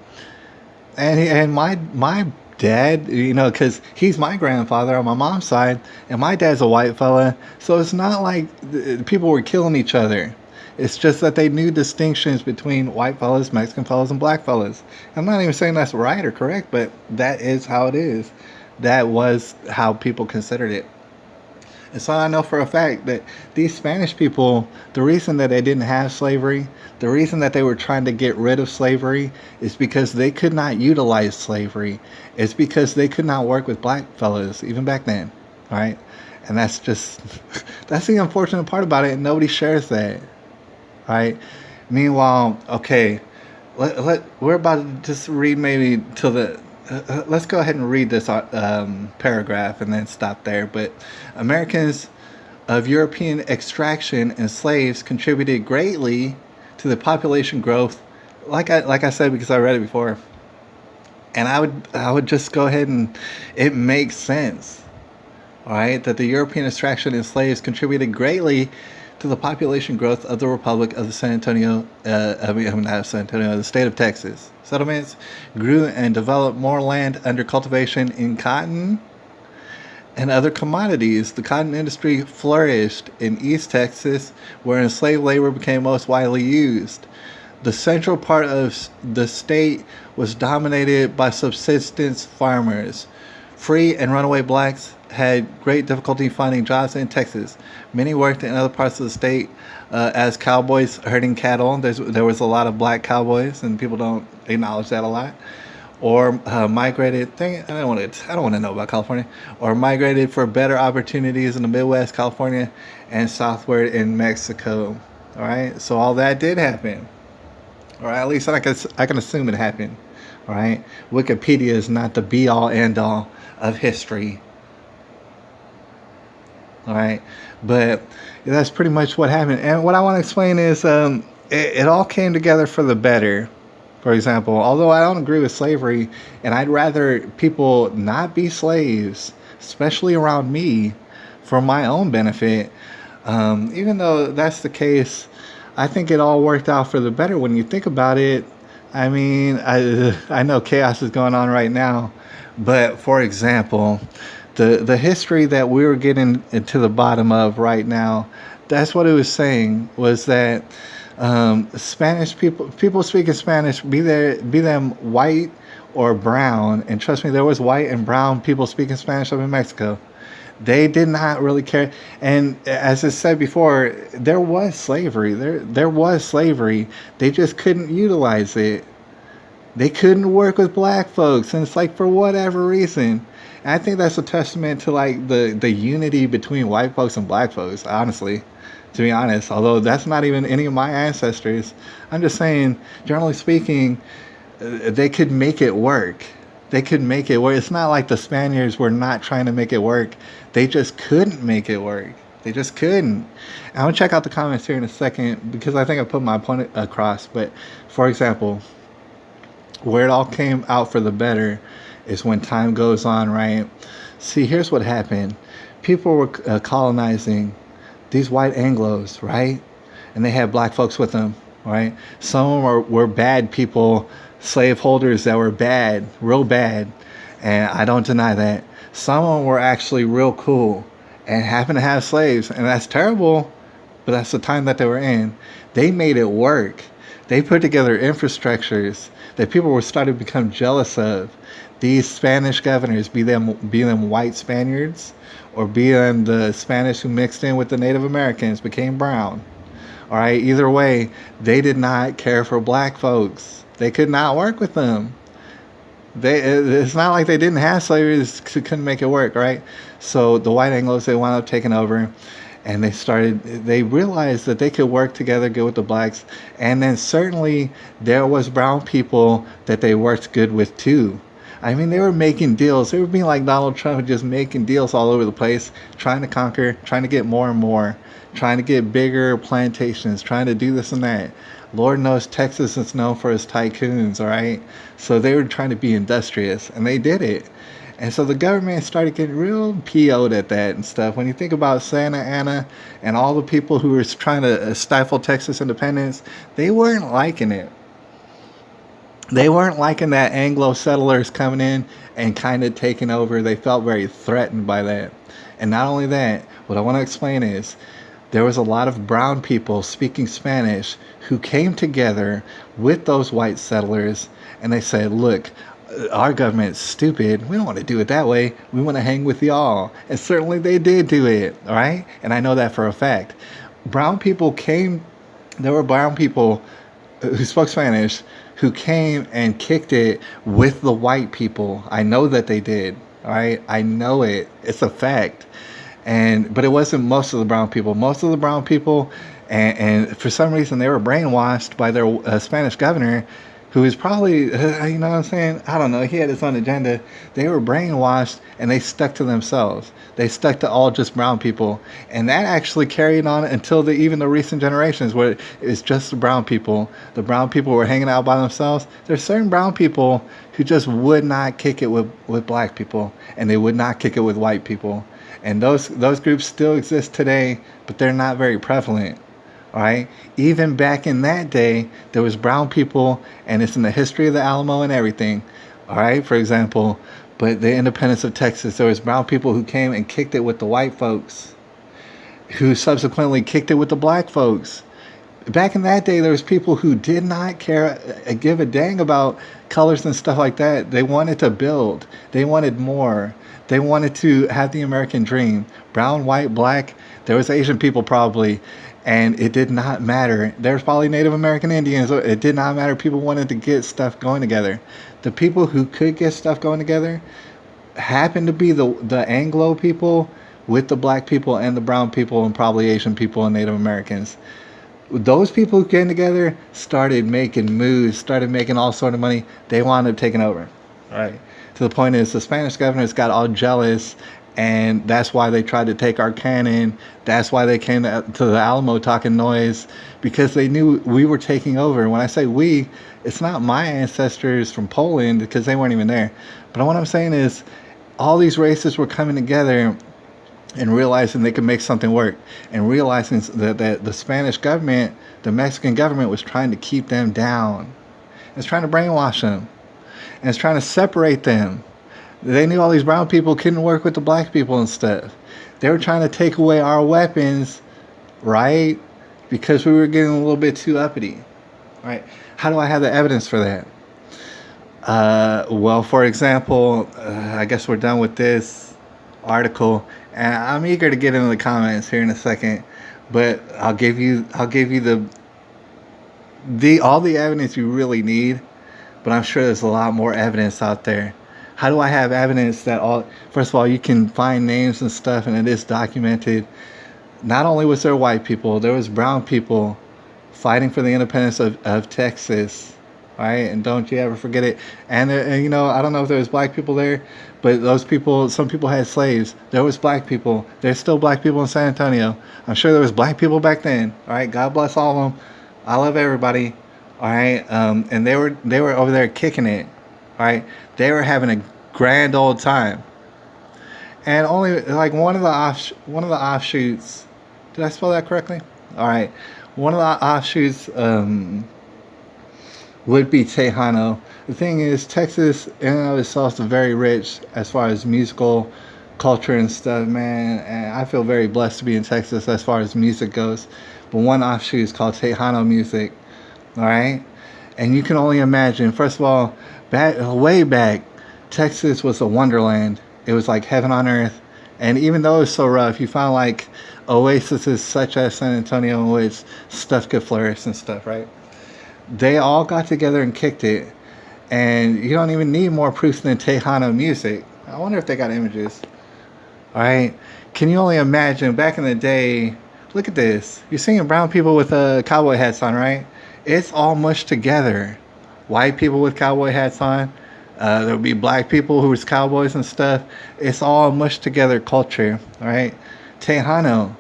and my dad, you know, because he's my grandfather on my mom's side, and my dad's a white fella, so it's not like people were killing each other. It's just that they knew distinctions between white fellas, Mexican fellas, and black fellas. I'm not even saying that's right or correct, but that is how it is. That was how people considered it. And so I know for a fact that these Spanish people, the reason that they didn't have slavery, the reason that they were trying to get rid of slavery is because they could not utilize slavery. It's because they could not work with black fellas, even back then, right? And that's just, that's the unfortunate part about it, and nobody shares that, right? Meanwhile, okay, we're about to just read maybe till the let's go ahead and read this paragraph and then stop there. But Americans of European extraction and slaves contributed greatly to the population growth. Like I said, because I read it before, and I would just go ahead and it makes sense. All right, that the European extraction and slaves contributed greatly to the population growth of the Republic of the San Antonio, not San Antonio, the state of Texas. Settlements grew and developed more land under cultivation in cotton and other commodities. The cotton industry flourished in East Texas, where enslaved labor became most widely used. The central part of the state was dominated by subsistence farmers. Free and runaway blacks had great difficulty finding jobs in Texas. Many worked in other parts of the state as cowboys herding cattle. There was a lot of black cowboys, and people don't acknowledge that a lot. Or migrated. I don't want to know about California. Or migrated for better opportunities in the Midwest, California, and southward in Mexico. All right. So all that did happen. All right. At least I can assume it happened. All right. Wikipedia is not the be all end all of history. All right, but that's pretty much what happened. And what I want to explain is it all came together for the better. For example, although I don't agree with slavery, and I'd rather people not be slaves, especially around me, for my own benefit, even though that's the case, I think it all worked out for the better when you think about it. I mean, I know chaos is going on right now, but for example, the history that we were getting to the bottom of right now, that's what it was saying, was that Spanish people speaking Spanish, be them white or brown, and trust me, there was white and brown people speaking Spanish up in Mexico. They did not really care, and as I said before, there was slavery. There was slavery. They just couldn't utilize it. They couldn't work with black folks, and it's like for whatever reason. And I think that's a testament to like the unity between white folks and black folks, honestly, to be honest. Although that's not even any of my ancestors. I'm just saying, generally speaking, they could make it work. They could make it work. It's not like the Spaniards were not trying to make it work. They just couldn't make it work. They just couldn't. I'm going to check out the comments here in a second because I think I put my point across. But for example, where it all came out for the better is when time goes on, right? See, here's what happened. People were colonizing these white Anglos, right? And they had black folks with them, right? Some were bad people, slaveholders that were bad, real bad. And I don't deny that. Some of them were actually real cool and happened to have slaves. And that's terrible, but that's the time that they were in. They made it work. They put together infrastructures that people were starting to become jealous of. These Spanish governors, be them white Spaniards, or be them the Spanish who mixed in with the Native Americans, became brown. All right, either way, they did not care for black folks. They could not work with them. It's not like they didn't have slavery, they just couldn't make it work, right? So the white Anglos, they wound up taking over, and they realized that they could work together good with the blacks, and then certainly there was brown people that they worked good with too. I mean, they were making deals. They were being like Donald Trump, just making deals all over the place, trying to conquer, trying to get more and more, trying to get bigger plantations, trying to do this and that. Lord knows Texas is known for its tycoons, all right? So they were trying to be industrious, and they did it. And so the government started getting real PO'd at that and stuff. When you think about Santa Anna and all the people who were trying to stifle Texas independence, they weren't liking it. They weren't liking that Anglo settlers coming in and kind of taking over. They felt very threatened by that. And not only that, what I want to explain is there was a lot of brown people speaking Spanish who came together with those white settlers, and they said, look, our government's stupid. We don't want to do it that way. We want to hang with y'all. And certainly they did do it, all right? And I know that for a fact. Brown people came, there were brown people who spoke Spanish who came and kicked it with the white people. I know that they did, all right? I know it. It's a fact. But it wasn't most of the brown people. Most of the brown people, and for some reason they were brainwashed by their Spanish governor, who was probably, you know what I'm saying? I don't know. He had his own agenda. They were brainwashed, and they stuck to themselves. They stuck to all just brown people. And that actually carried on until even the recent generations, where it's just the brown people. The brown people were hanging out by themselves. There's certain brown people who just would not kick it with black people, and they would not kick it with white people. And those groups still exist today, but they're not very prevalent. All right. Even back in that day, there was brown people, and it's in the history of the Alamo and everything. All right. For example, but the independence of Texas, there was brown people who came and kicked it with the white folks, who subsequently kicked it with the black folks. Back in that day, there was people who did not care, give a dang about colors and stuff like that. They wanted to build. They wanted more. They wanted to have the American dream. Brown, white, black. There was Asian people probably. And it did not matter. There's probably Native American Indians. It did not matter. People wanted to get stuff going together. The people who could get stuff going together happened to be the Anglo people with the black people and the brown people and probably Asian people and Native Americans. Those people who came together started making moves, started making all sort of money. They wound up taking over. Right. To the point is the Spanish governors got all jealous, and that's why they tried to take our cannon. That's why they came to the Alamo talking noise, because they knew we were taking over. When I say we, it's not my ancestors from Poland, because they weren't even there. But what I'm saying is all these races were coming together and realizing they could make something work, and realizing that the Spanish government, the Mexican government, was trying to keep them down. It's trying to brainwash them, and it's trying to separate them. They knew all these brown people couldn't work with the black people and stuff. They were trying to take away our weapons, right? Because we were getting a little bit too uppity, right? How do I have the evidence for that? Well, for example, I guess we're done with this article, and I'm eager to get into the comments here in a second. But I'll give you all the evidence you really need. But I'm sure there's a lot more evidence out there. How do I have evidence that first of all, you can find names and stuff, and it is documented. Not only was there white people, there was brown people fighting for the independence of Texas, right? And don't you ever forget it. And you know, I don't know if there was black people there, but some people had slaves. There was black people. There's still black people in San Antonio. I'm sure there was black people back then. All right, God bless all of them. I love everybody. All right, and they were over there kicking it. All right, they were having a grand old time. And only like one of the offshoots. Did I spell that correctly? All right, one of the offshoots would be Tejano. The thing is, Texas in and of itself is very rich as far as musical culture and stuff, man. And I feel very blessed to be in Texas as far as music goes. But one offshoot is called Tejano music. All right, and you can only imagine. First of all, way back, Texas was a wonderland. It was like heaven on earth. And even though it was so rough, you found like oases such as San Antonio in which stuff could flourish and stuff, right? They all got together and kicked it. And you don't even need more proofs than Tejano music. I wonder if they got images. All right. Can you only imagine back in the day? Look at this. You're seeing brown people with cowboy hats on, right? It's all mushed together. White people with cowboy hats on. There would be black people who was cowboys and stuff. It's all mushed together culture, all right? Tejano.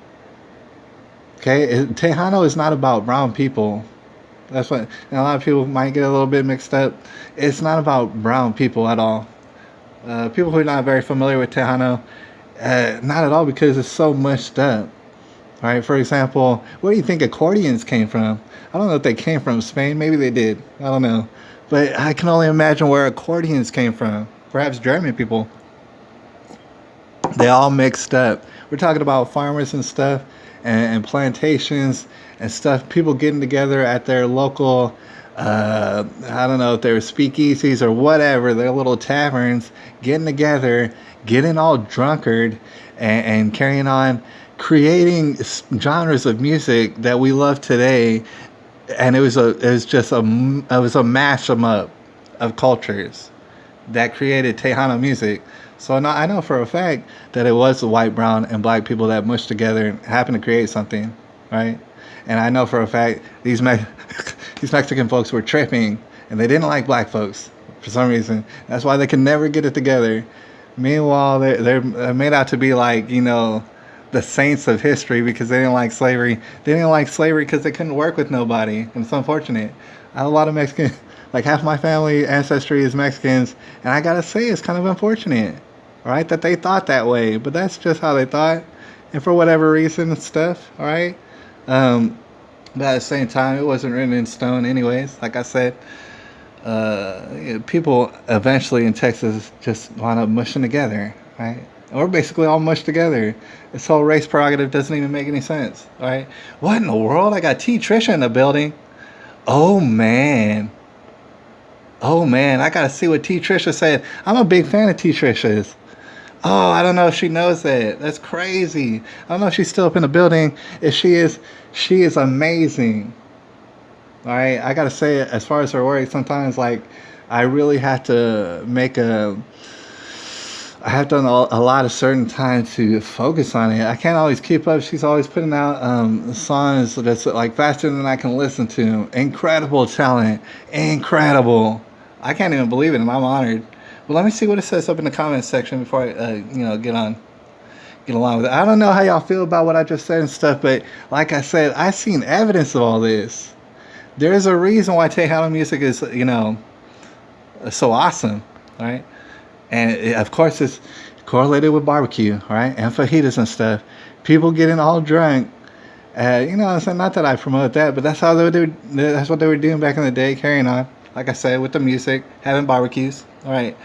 Okay, Tejano is not about brown people. That's what, and a lot of people might get a little bit mixed up. It's not about brown people at all. People who are not very familiar with Tejano, not at all, because it's so mushed up. All right, for example, where do you think accordions came from? I don't know if they came from Spain. Maybe they did. I don't know. But I can only imagine where accordions came from. Perhaps German people. They all mixed up. We're talking about farmers and stuff, and plantations and stuff. People getting together at their local, I don't know if they were speakeasies or whatever, their little taverns, getting together, getting all drunkard, and carrying on, creating genres of music that we love today. And it was a mashup up of cultures that created Tejano music. So now I know for a fact that it was the white, brown, and black people that mushed together and happened to create something, right? And I know for a fact these these Mexican folks were tripping, and they didn't like black folks for some reason. That's why they could never get it together. Meanwhile, they're made out to be like, you know, the saints of history because they didn't like slavery. They didn't like slavery because they couldn't work with nobody. And it's unfortunate. I have a lot of Mexican, like half my family ancestry is Mexicans, and I gotta say it's kind of unfortunate, right, that they thought that way. But that's just how they thought, and for whatever reason and stuff, all right. But at the same time, it wasn't written in stone, anyways. Like I said, people eventually in Texas just wound up mushing together, right? We're basically all mushed together. This whole race prerogative doesn't even make any sense, right? What in the world? I got T. Trisha in the building. Oh man. Oh man, I gotta see what T. Trisha said. I'm a big fan of T. Trisha's. Oh, I don't know if she knows that. That's crazy. I don't know if she's still up in the building. If she is amazing. All right, I gotta say, as far as her work, sometimes like I really have to I have done a lot of certain time to focus on it. I can't always keep up. She's always putting out songs that's like faster than I can listen to. Incredible talent. Incredible. I can't even believe it, and I'm honored. But let me see what it says up in the comments section before I, get along with it. I don't know how y'all feel about what I just said and stuff, but like I said, I've seen evidence of all this. There's a reason why Tejano music is, so awesome, right? And of course, it's correlated with barbecue, right? And fajitas and stuff. People getting all drunk. So not that I promote that, but that's how they would do. That's what they were doing back in the day, carrying on. Like I said, with the music, having barbecues. All right.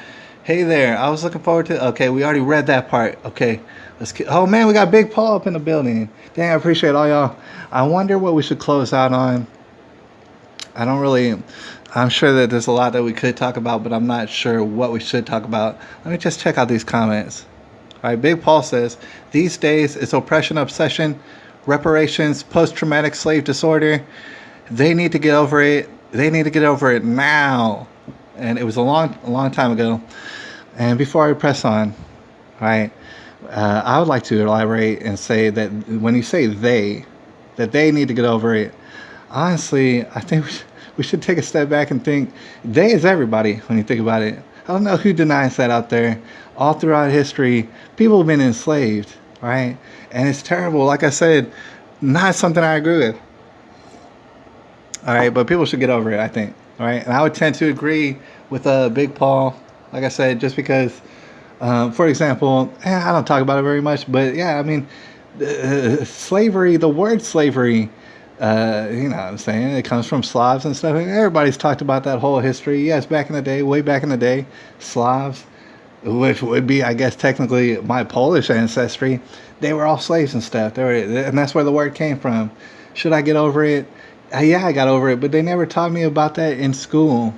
Hey there. I was looking forward to. Okay, we already read that part. Okay, oh man, we got Big Paul up in the building. Dang, I appreciate all y'all. I wonder what we should close out on. I'm sure that there's a lot that we could talk about, but I'm not sure what we should talk about. Let me just check out these comments. All right, Big Paul says, these days it's oppression, obsession, reparations, post-traumatic slave disorder. They need to get over it. They need to get over it now. And it was a long time ago. And before I press on, all right, I would like to elaborate and say that when you say that they need to get over it, honestly, I think we should take a step back and think, they is everybody when you think about it. I don't know who denies that out there. All throughout history, people have been enslaved, right? And it's terrible. Like I said, not something I agree with. All right, but people should get over it, I think. All right, and I would tend to agree with Big Paul, like I said, just because, for example, I don't talk about it very much, but yeah, I mean, slavery, the word slavery, you know what I'm saying? It comes from Slavs and stuff. And everybody's talked about that whole history. Yes, back in the day, way back in the day, Slavs, which would be, I guess, technically my Polish ancestry, they were all slaves and stuff. And that's where the word came from. Should I get over it? Yeah, I got over it, but they never taught me about that in school.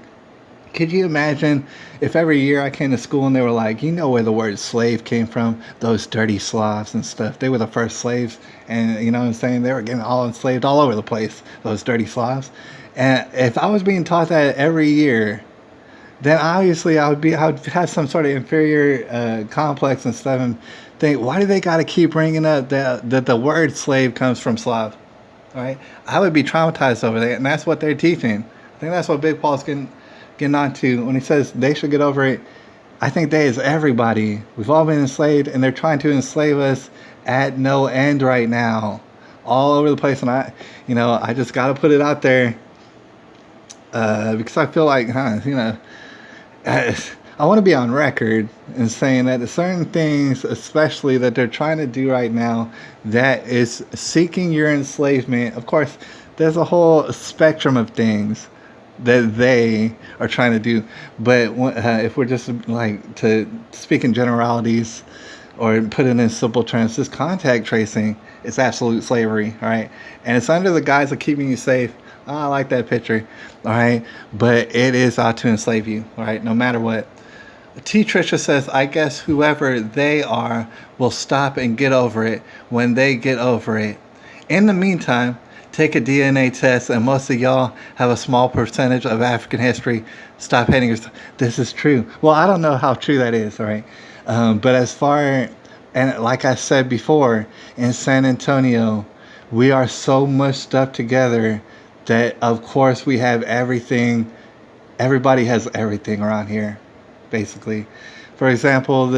Could you imagine if every year I came to school and they were like, you know where the word slave came from? Those dirty Slavs and stuff. They were the first slaves. And you know what I'm saying? They were getting all enslaved all over the place, those dirty Slavs. And if I was being taught that every year, then obviously I would have some sort of inferior complex and stuff, and think, why do they got to keep bringing up that the word slave comes from Slav? Right? I would be traumatized over that, and that's what they're teaching. I think that's what Big Paul's getting onto when he says they should get over it. I think they is everybody. We've all been enslaved, and they're trying to enslave us at no end right now, all over the place. And I just got to put it out there because I feel like, I want to be on record in saying that certain things, especially that they're trying to do right now, that is seeking your enslavement. Of course, there's a whole spectrum of things that they are trying to do. But if we're just like to speak in generalities or put it in simple terms, this contact tracing is absolute slavery, all right? And it's under the guise of keeping you safe. Oh, I like that picture, all right? But it is out to enslave you, all right, no matter what. T. Trisha says, I guess whoever they are will stop and get over it when they get over it. In the meantime, take a DNA test, and most of y'all have a small percentage of African history. Stop hating yourself. This is true. Well, I don't know how true that is, all right? But as far, and like I said before, in San Antonio, we are so mushed up together that, of course, we have everything. Everybody has everything around here, basically. For example,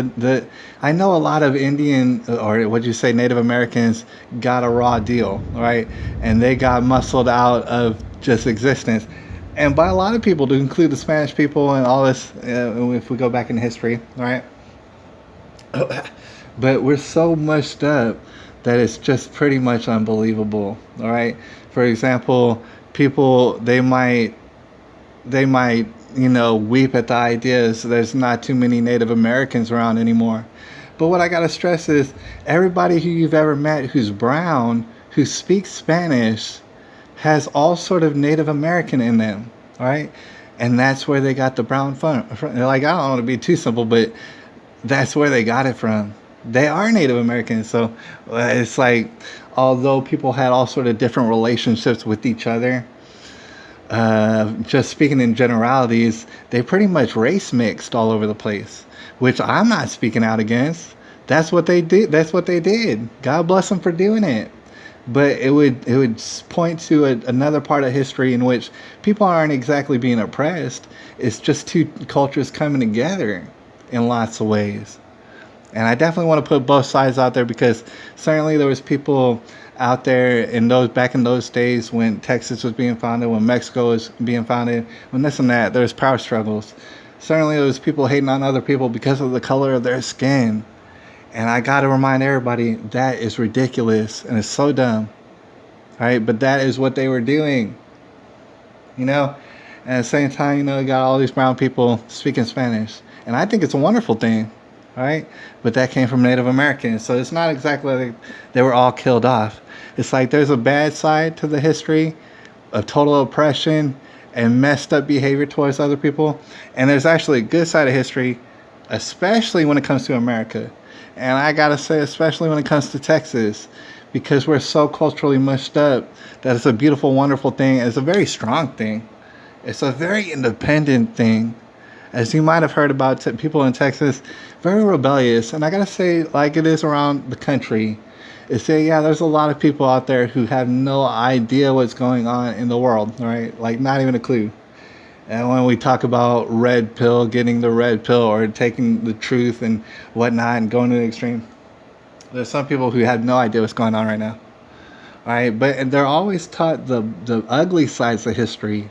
I know a lot of Indian, or what'd you say, Native Americans got a raw deal, right? And they got muscled out of just existence. And by a lot of people, to include the Spanish people and all this, if we go back in history, right? But we're so mushed up that it's just pretty much unbelievable, all right? For example, people, they might weep at the idea is there's not too many Native Americans around anymore. But what I gotta stress is everybody who you've ever met who's brown, who speaks Spanish, has all sort of Native American in them, all right? And that's where they got the brown fun. Like, I don't want to be too simple, but that's where they got it from. They are Native Americans. So it's like, although people had all sort of different relationships with each other, just speaking in generalities, they pretty much race mixed all over the place, which I'm not speaking out against. That's what they did. That's what they did. God bless them for doing it. But it would point to another part of history in which people aren't exactly being oppressed. It's just two cultures coming together in lots of ways. And I definitely want to put both sides out there, because certainly there was people out there back in those days when Texas was being founded, when Mexico was being founded, when this and that, there was power struggles. Certainly there was people hating on other people because of the color of their skin. And I got to remind everybody, that is ridiculous and it's so dumb. All right, but that is what they were doing. And at the same time, you got all these brown people speaking Spanish. And I think it's a wonderful thing. All right, but that came from Native Americans. So it's not exactly like they were all killed off. It's like there's a bad side to the history of total oppression and messed up behavior towards other people. And there's actually a good side of history, especially when it comes to America. And I got to say, especially when it comes to Texas, because we're so culturally mushed up that it's a beautiful, wonderful thing. It's a very strong thing. It's a very independent thing. As you might have heard about people in Texas, very rebellious. And I got to say, like it is around the country, is that, yeah, there's a lot of people out there who have no idea what's going on in the world, right? Like, not even a clue. And when we talk about red pill, getting the red pill, or taking the truth and whatnot and going to the extreme, there's some people who have no idea what's going on right now. All right, but they're always taught the ugly sides of history.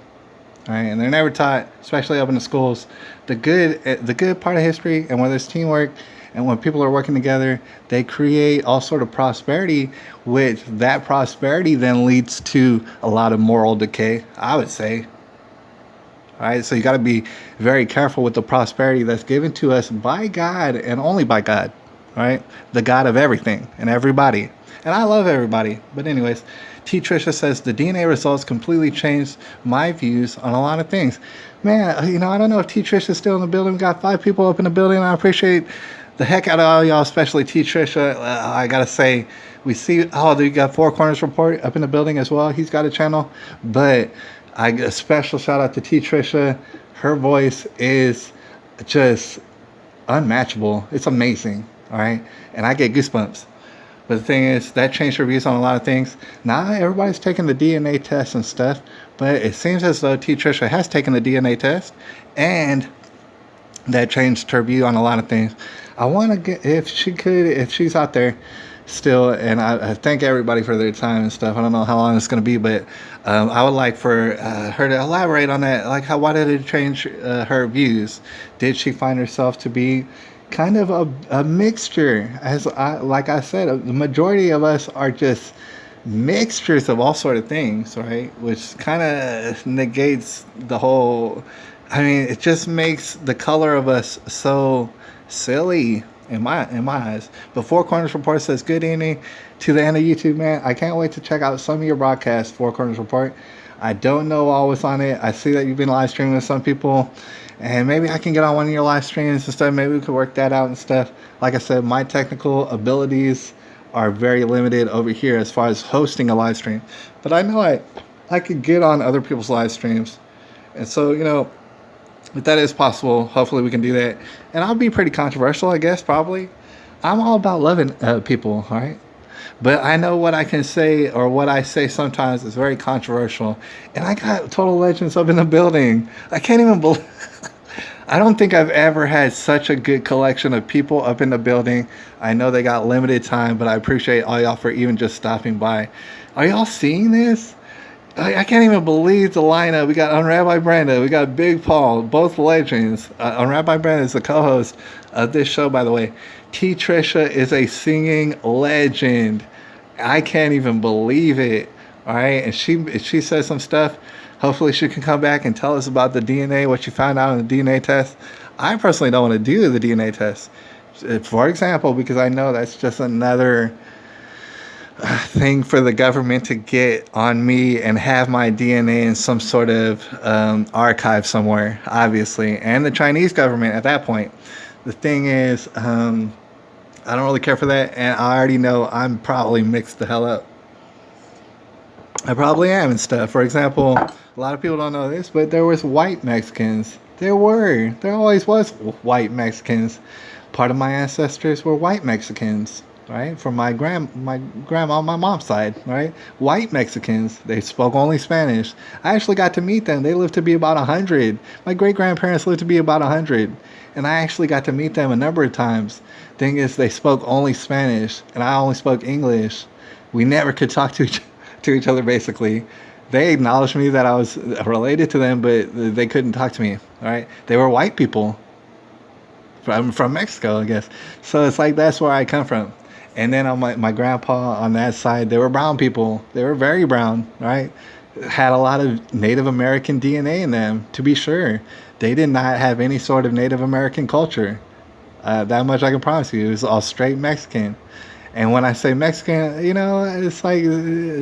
All right, and they're never taught, especially up in the schools, the good part of history. And when there's teamwork and when people are working together, they create all sort of prosperity, which that prosperity then leads to a lot of moral decay, I would say. All right, so you got to be very careful with the prosperity that's given to us by God and only by God. All right, the God of everything and everybody. And I love everybody. But anyways, T. Trisha says, the DNA results completely changed my views on a lot of things. Man, I don't know if T. Trisha is still in the building. We got 5 people up in the building. I appreciate the heck out of all y'all, especially T. Trisha. I got to say, we see, we got 4 Corners Report up in the building as well. He's got a channel. But a special shout out to T. Trisha Her voice is just unmatchable. It's amazing. All right. And I get goosebumps. But the thing is, that changed her views on a lot of things. Now everybody's taking the DNA test and stuff, but it seems as though T. Trisha has taken the DNA test, and that changed her view on a lot of things. I want to get, if she could, if she's out there still, and I thank everybody for their time and stuff. I don't know how long it's going to be, but I would like for her to elaborate on that. Like, why did it change her views? Did she find herself to be kind of a mixture? Like I said, the majority of us are just mixtures of all sort of things, right? Which kind of negates the whole. I mean, it just makes the color of us so silly in my eyes. But Four Corners Report says, good evening to the end of YouTube, man. I can't wait to check out some of your broadcasts, Four Corners Report. I don't know all what's on it. I see that you've been live streaming with some people, and maybe I can get on one of your live streams and stuff. Maybe we could work that out and stuff. Like I said, my technical abilities are very limited over here as far as hosting a live stream. But I know I could get on other people's live streams. And so, if that is possible, hopefully we can do that. And I'll be pretty controversial, I guess, probably. I'm all about loving people, all right? But I know what I can say, or what I say sometimes is very controversial. And I got Total Legends up in the building. I can't even believe. I don't think I've ever had such a good collection of people up in the building. I know they got limited time, but I appreciate all y'all for even just stopping by. Are y'all seeing this? I can't even believe the lineup. We got Unrabbi Brenda. We got Big Paul, both legends. Unrabbi Brenda is the co-host of this show, by the way. T. Trisha is a singing legend. I can't even believe it. All right, and she says some stuff. Hopefully she can come back and tell us about the DNA, what she found out in the DNA test. I personally don't want to do the DNA test, for example, because I know that's just another thing for the government to get on me and have my DNA in some sort of archive somewhere, obviously, and the Chinese government at that point. The thing is, I don't really care for that, and I already know I'm probably mixed the hell up. I probably am and stuff. For example, a lot of people don't know this, but there was white Mexicans. There always was white Mexicans. Part of my ancestors were white Mexicans. Right, from my grandma on my mom's side, right? White Mexicans. They spoke only Spanish. I actually got to meet them. They lived to be about 100. My great grandparents lived to be about 100, and I actually got to meet them a number of times. Thing is, they spoke only Spanish, and I only spoke English. We never could talk to each other. Basically, they acknowledged me that I was related to them, but they couldn't talk to me. All right, they were white people from Mexico, I guess. So it's like that's where I come from. And then on my grandpa on that side, they were brown people. They were very brown, right? Had a lot of Native American DNA in them, to be sure. They did not have any sort of Native American culture. That much I can promise you. It was all straight Mexican. And when I say Mexican, it's like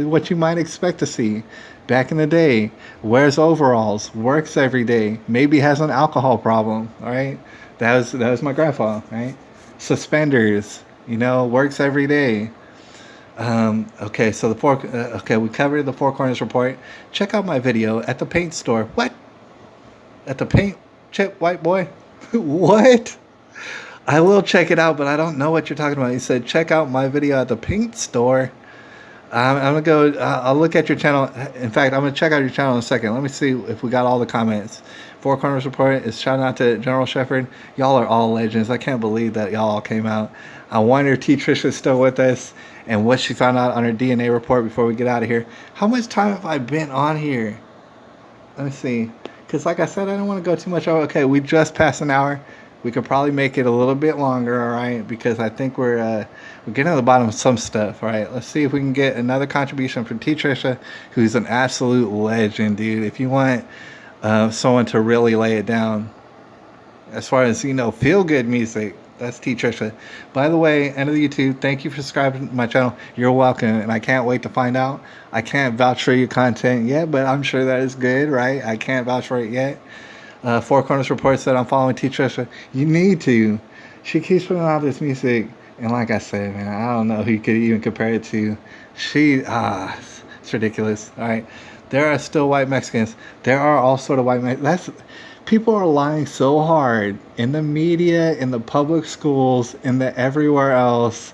what you might expect to see. Back in the day, wears overalls, works every day, maybe has an alcohol problem, all right? That was my grandpa, right? Suspenders. Works every day. Okay, so we covered the Four Corners Report. Check out my video at the paint store. What? At the paint chip, white boy? What? I will check it out, but I don't know what you're talking about. You said check out my video at the paint store. I'm gonna go. I'll look at your channel. In fact, I'm gonna check out your channel in a second. Let me see if we got all the comments. Four Corners Report is shout out to General Shepard. Y'all are all legends. I can't believe that y'all all came out. I wonder if T. Trish is still with us and what she found out on her DNA report before we get out of here. How much time have I been on here? Let me see. Because like I said, I don't want to go too much over. Okay, we just passed an hour. We could probably make it a little bit longer, all right? Because I think we're getting to the bottom of some stuff, all right? Let's see if we can get another contribution from T. Trisha, who's an absolute legend, dude. If you want someone to really lay it down, as far as, feel-good music, that's T. Trisha. By the way, end of the YouTube, thank you for subscribing to my channel. You're welcome, and I can't wait to find out. I can't vouch for your content yet, but I'm sure that is good, right? I can't vouch for it yet. Four Corners Report said I'm following T. Trisha. You need to. She keeps putting out this music, and like I said, man, I don't know who you could even compare it to. It's ridiculous. All right, there are still white Mexicans. There are all sort of white Mexicans. People are lying so hard in the media, in the public schools, in the everywhere else,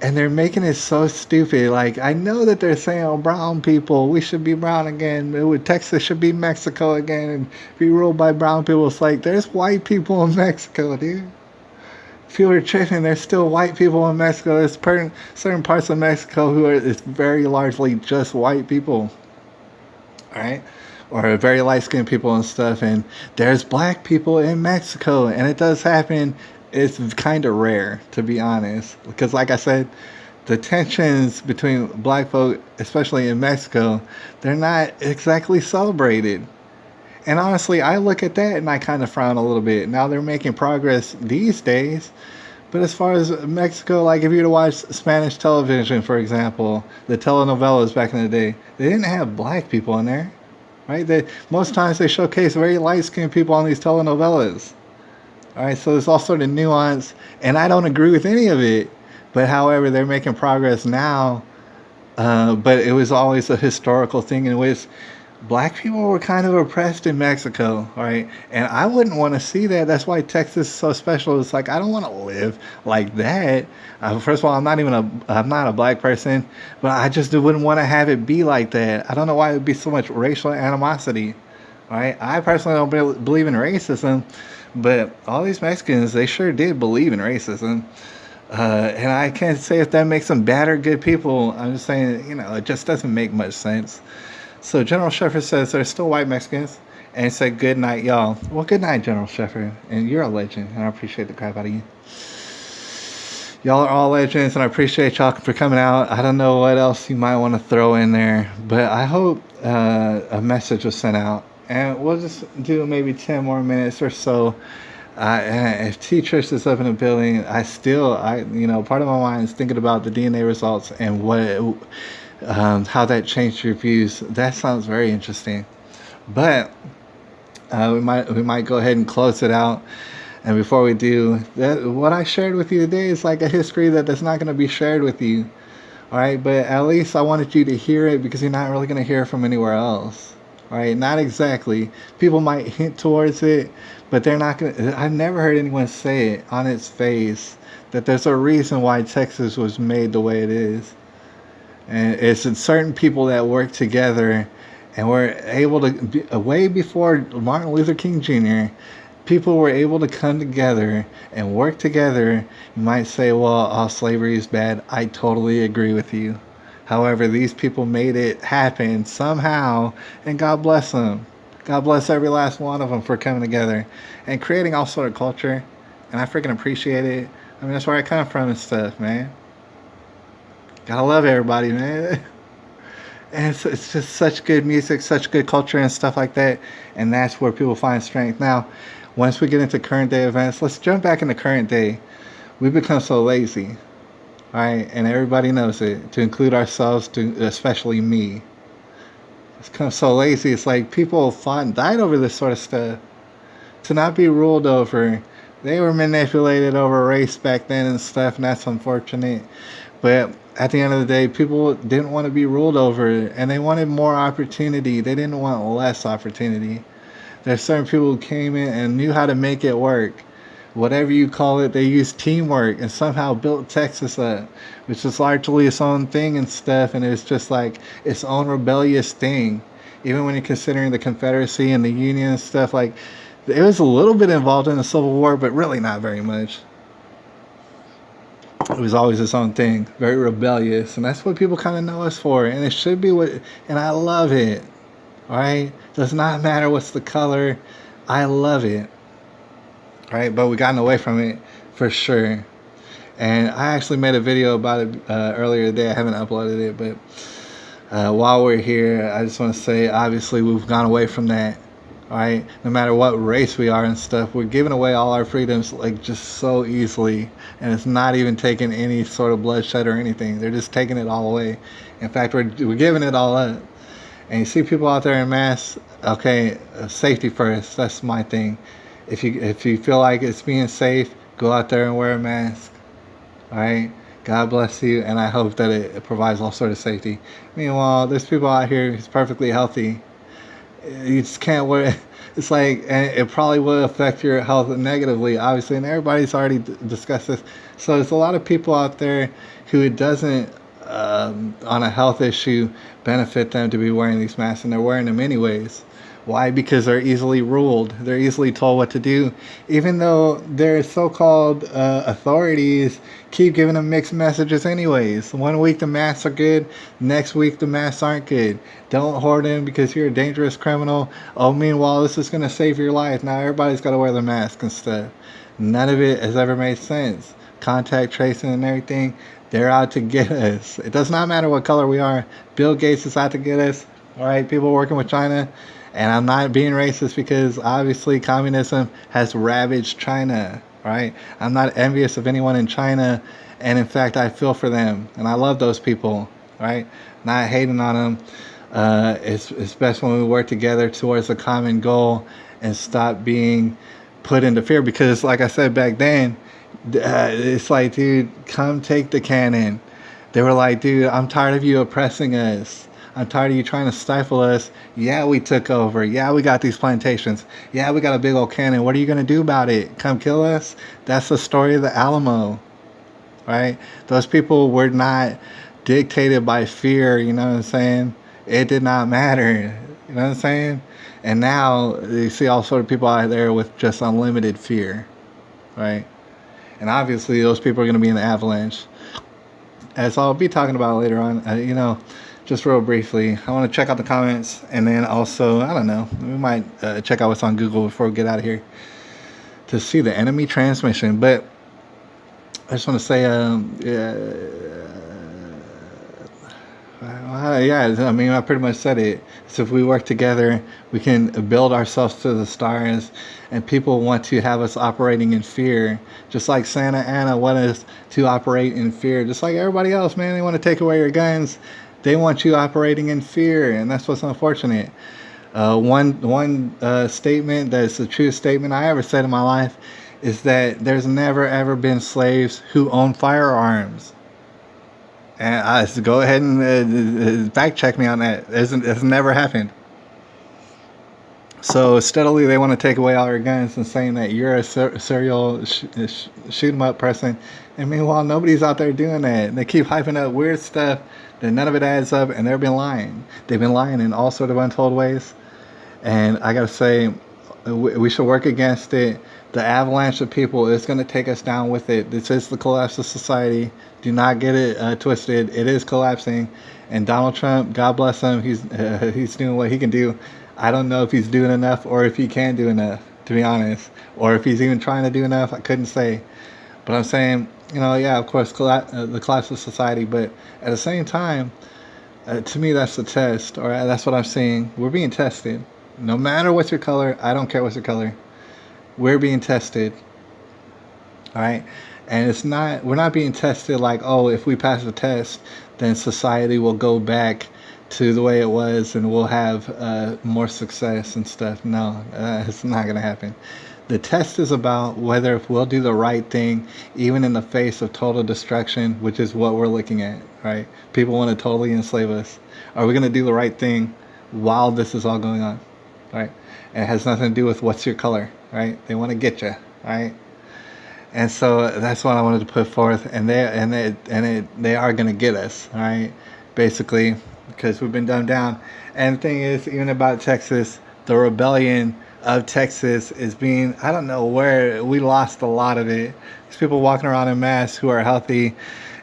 and they're making it so stupid. Like, I know that they're saying, "Oh, brown people, we should be brown again. Texas should be Mexico again and be ruled by brown people." It's like there's white people in Mexico, dude. People are tripping. There's still white people in Mexico. There's certain parts of Mexico who are it's very largely just white people, all right, or very light skinned people and stuff. And there's black people in Mexico, and it does happen. It's kind of rare, to be honest, because like I said, the tensions between black folk, especially in Mexico, they're not exactly celebrated. And honestly, I look at that and I kind of frown a little bit. Now they're making progress these days, but as far as Mexico, like if you were to watch Spanish television, for example, the telenovelas back in the day, they didn't have black people in there, right? Most times they showcase very light-skinned people on these telenovelas. All right, so there's all sort of nuance, and I don't agree with any of it. But however, they're making progress now. But it was always a historical thing in which black people were kind of oppressed in Mexico, right? And I wouldn't want to see that. That's why Texas is so special. It's like I don't want to live like that. First of all, I'm not a black person, but I just wouldn't want to have it be like that. I don't know why it would be so much racial animosity, right? I personally don't believe in racism, but all these Mexicans, they sure did believe in racism. And I can't say if that makes them bad or good people. I'm just saying, it just doesn't make much sense. So General Shepard says there's still white Mexicans, and he said, "Good night, y'all." Well, good night, General Shepard, and you're a legend, and I appreciate the crap out of you. Y'all are all legends, and I appreciate y'all for coming out. I don't know what else you might want to throw in there, but I hope a message was sent out, and we'll just do maybe 10 more minutes or so. If T-Trish is up in the building, part of my mind is thinking about the DNA results and how that changed your views. That sounds very interesting. But we might go ahead and close it out. And before we do, what I shared with you today is like a history that's not going to be shared with you. All right, but at least I wanted you to hear it because you're not really going to hear it from anywhere else. All right, not exactly. People might hint towards it, but they're not going to. I've never heard anyone say it on its face that there's a reason why Texas was made the way it is. And it's certain people that work together and were able to, way before Martin Luther King Jr., people were able to come together and work together. You might say, well, slavery is bad. I totally agree with you. However, these people made it happen somehow, and God bless them. God bless every last one of them for coming together and creating all sort of culture. And I freaking appreciate it. I mean, that's where I come from and stuff, man. Gotta love everybody, man. And it's just such good music, such good culture and stuff like that. And that's where people find strength. Now, once we get into current day events, let's jump back into current day. We've become so lazy, all right? And everybody knows it, to include ourselves, especially me. It's become so lazy. It's like people fought and died over this sort of stuff. To not be ruled over. They were manipulated over race back then and stuff, and that's unfortunate. But at the end of the day, people didn't want to be ruled over, and they wanted more opportunity. They didn't want less opportunity. There's certain people who came in and knew how to make it work. Whatever you call it, they used teamwork and somehow built Texas up, which is largely its own thing and stuff, and it's just like its own rebellious thing. Even when you're considering the Confederacy and the Union and stuff, like, it was a little bit involved in the Civil War, but really not very much. It was always its own thing, very rebellious, and that's what people kind of know us for, and it should be and I love it, all right? Does not matter what's the color, I love it, all right? But we gotten away from it, for sure, and I actually made a video about it earlier today. I haven't uploaded it, but while we're here, I just want to say, obviously, we've gone away from that. All right, no matter what race we are and stuff, we're giving away all our freedoms like just so easily, and it's not even taking any sort of bloodshed or anything. They're just taking it all away. In fact, we're giving it all up. And you see people out there in mass. Okay, safety first. That's my thing. If you feel like it's being safe, go out there and wear a mask. All right. God bless you, and I hope that it provides all sort of safety. Meanwhile, there's people out here who's perfectly healthy. You just can't wear. It's like, and it probably will affect your health negatively, obviously, and everybody's already discussed this. So there's a lot of people out there who it doesn't, on a health issue, benefit them to be wearing these masks, and they're wearing them anyways. Why? Because they're easily ruled. They're easily told what to do, even though their so-called authorities keep giving them mixed messages anyways. One week the masks are good, next week the masks aren't good. Don't hoard them because you're a dangerous criminal. Oh, meanwhile, this is going to save your life. Now everybody's got to wear the mask and stuff. None of it has ever made sense. Contact tracing and everything, they're out to get us. It does not matter what color we are. Bill Gates is out to get us. All right, people working with China. And I'm not being racist because obviously communism has ravaged China, right? I'm not envious of anyone in China. And in fact, I feel for them. And I love those people, right? Not hating on them. It's best when we work together towards a common goal and stop being put into fear. Because like I said back then, it's like, dude, come take the cannon. They were like, dude, I'm tired of you oppressing us. I'm tired of you trying to stifle us. Yeah, we took over. Yeah, we got these plantations. Yeah, we got a big old cannon. What are you going to do about it? Come kill us? That's the story of the Alamo, right? Those people were not dictated by fear, you know what I'm saying? It did not matter, you know what I'm saying? And now you see all sort of people out there with just unlimited fear, right? And obviously those people are going to be in the avalanche. As I'll be talking about later on, just real briefly, I want to check out the comments, and then also, I don't know, we might check out what's on Google before we get out of here to see the enemy transmission. But I just want to say, I mean, I pretty much said it. So if we work together, we can build ourselves to the stars, and people want to have us operating in fear, just like Santa Anna wanted us to operate in fear, just like everybody else, man. They want to take away your guns. They want you operating in fear, and that's what's unfortunate. One statement that's the truest statement I ever said in my life is that there's never ever been slaves who own firearms. And I go ahead and fact check me on that. It's never happened. So steadily they want to take away all your guns and saying that you're a serial shoot 'em up person. And meanwhile, nobody's out there doing that. They keep hyping up weird stuff that none of it adds up, and they've been lying. They've been lying in all sort of untold ways. And I gotta say, we should work against it. The avalanche of people is going to take us down with it. This is the collapse of society. Do not get it twisted. It is collapsing. And Donald Trump, God bless him, he's doing what he can do. I don't know if he's doing enough or if he can do enough, to be honest. Or if he's even trying to do enough. I couldn't say. But I'm saying, yeah, of course, the collapse of society. But at the same time, to me, that's the test. Or that's what I'm seeing. We're being tested. No matter what's your color, I don't care what's your color. We're being tested. All right? And we're not being tested like, oh, if we pass the test, then society will go back to the way it was and we'll have more success and stuff. No, it's not going to happen. The test is about whether if we'll do the right thing, even in the face of total destruction, which is what we're looking at, right? People want to totally enslave us. Are we going to do the right thing while this is all going on, right? And it has nothing to do with what's your color, right? They want to get you, right? And so that's what I wanted to put forth, and they are going to get us, all right? Basically, because we've been dumbed down. And the thing is, even about Texas, the rebellion of Texas is being, I don't know where, we lost a lot of it. There's people walking around in masks who are healthy,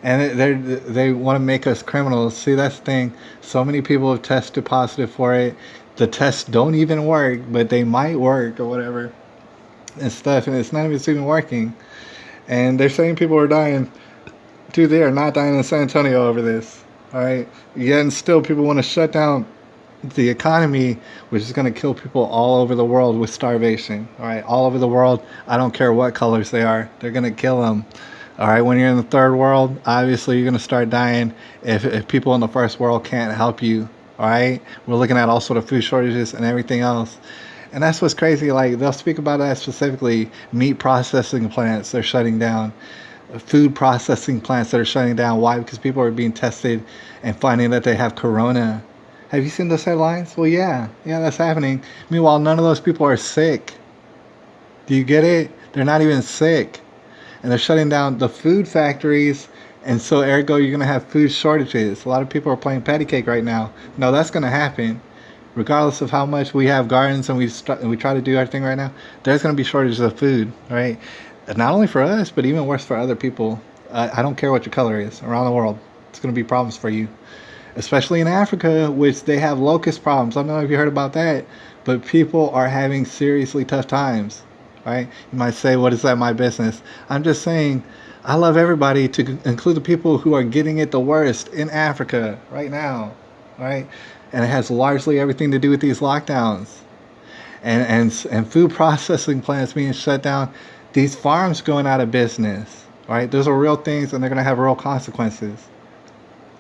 and they want to make us criminals. See, that's the thing. So many people have tested positive for it. The tests don't even work, but they might work or whatever and stuff, and it's not even working. And they're saying people are dying. Dude, they are not dying in San Antonio over this. All right? Yet and still people want to shut down the economy, which is going to kill people all over the world with starvation. All right? All over the world. I don't care what colors they are. They're going to kill them. All right? When you're in the third world, obviously you're going to start dying if people in the first world can't help you. All right? We're looking at all sort of food shortages and everything else. And that's what's crazy. Like, they'll speak about that specifically. Meat processing plants, they're shutting down. Food processing plants that are shutting down. Why? Because people are being tested and finding that they have corona. Have you seen those headlines? Well, yeah, that's happening. Meanwhile, none of those people are sick. Do you get it? They're not even sick. And they're shutting down the food factories. And so, ergo, you're going to have food shortages. A lot of people are playing patty cake right now. No, that's going to happen. Regardless of how much we have gardens and we try to do everything right now, there's going to be shortages of food, right? Not only for us, but even worse for other people. I don't care what your color is around the world. It's going to be problems for you, especially in Africa, which they have locust problems. I don't know if you heard about that, but people are having seriously tough times, right? You might say, what is that my business? I'm just saying, I love everybody, to include the people who are getting it the worst in Africa right now, right? And it has largely everything to do with these lockdowns and food processing plants being shut down, these farms going out of business, right? Those are real things, and they're going to have real consequences,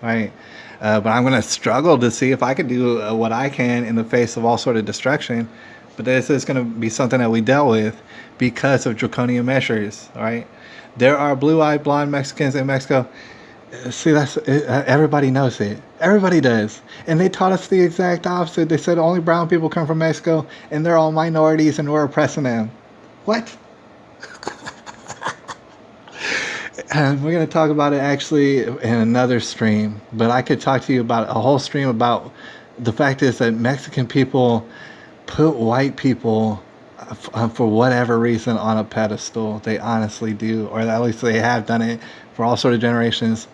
right? But I'm going to struggle to see if I can do what I can in the face of all sort of destruction. But this is going to be something that we dealt with because of draconian measures, right? There are blue-eyed blonde Mexicans in Mexico. See, that's everybody knows it. Everybody does. And they taught us the exact opposite. They said only brown people come from Mexico and they're all minorities and we're oppressing them. What? And we're going to talk about it actually in another stream. But I could talk to you about a whole stream about the fact is that Mexican people put white people for whatever reason on a pedestal. They honestly do, or at least they have done it for all sort of generations.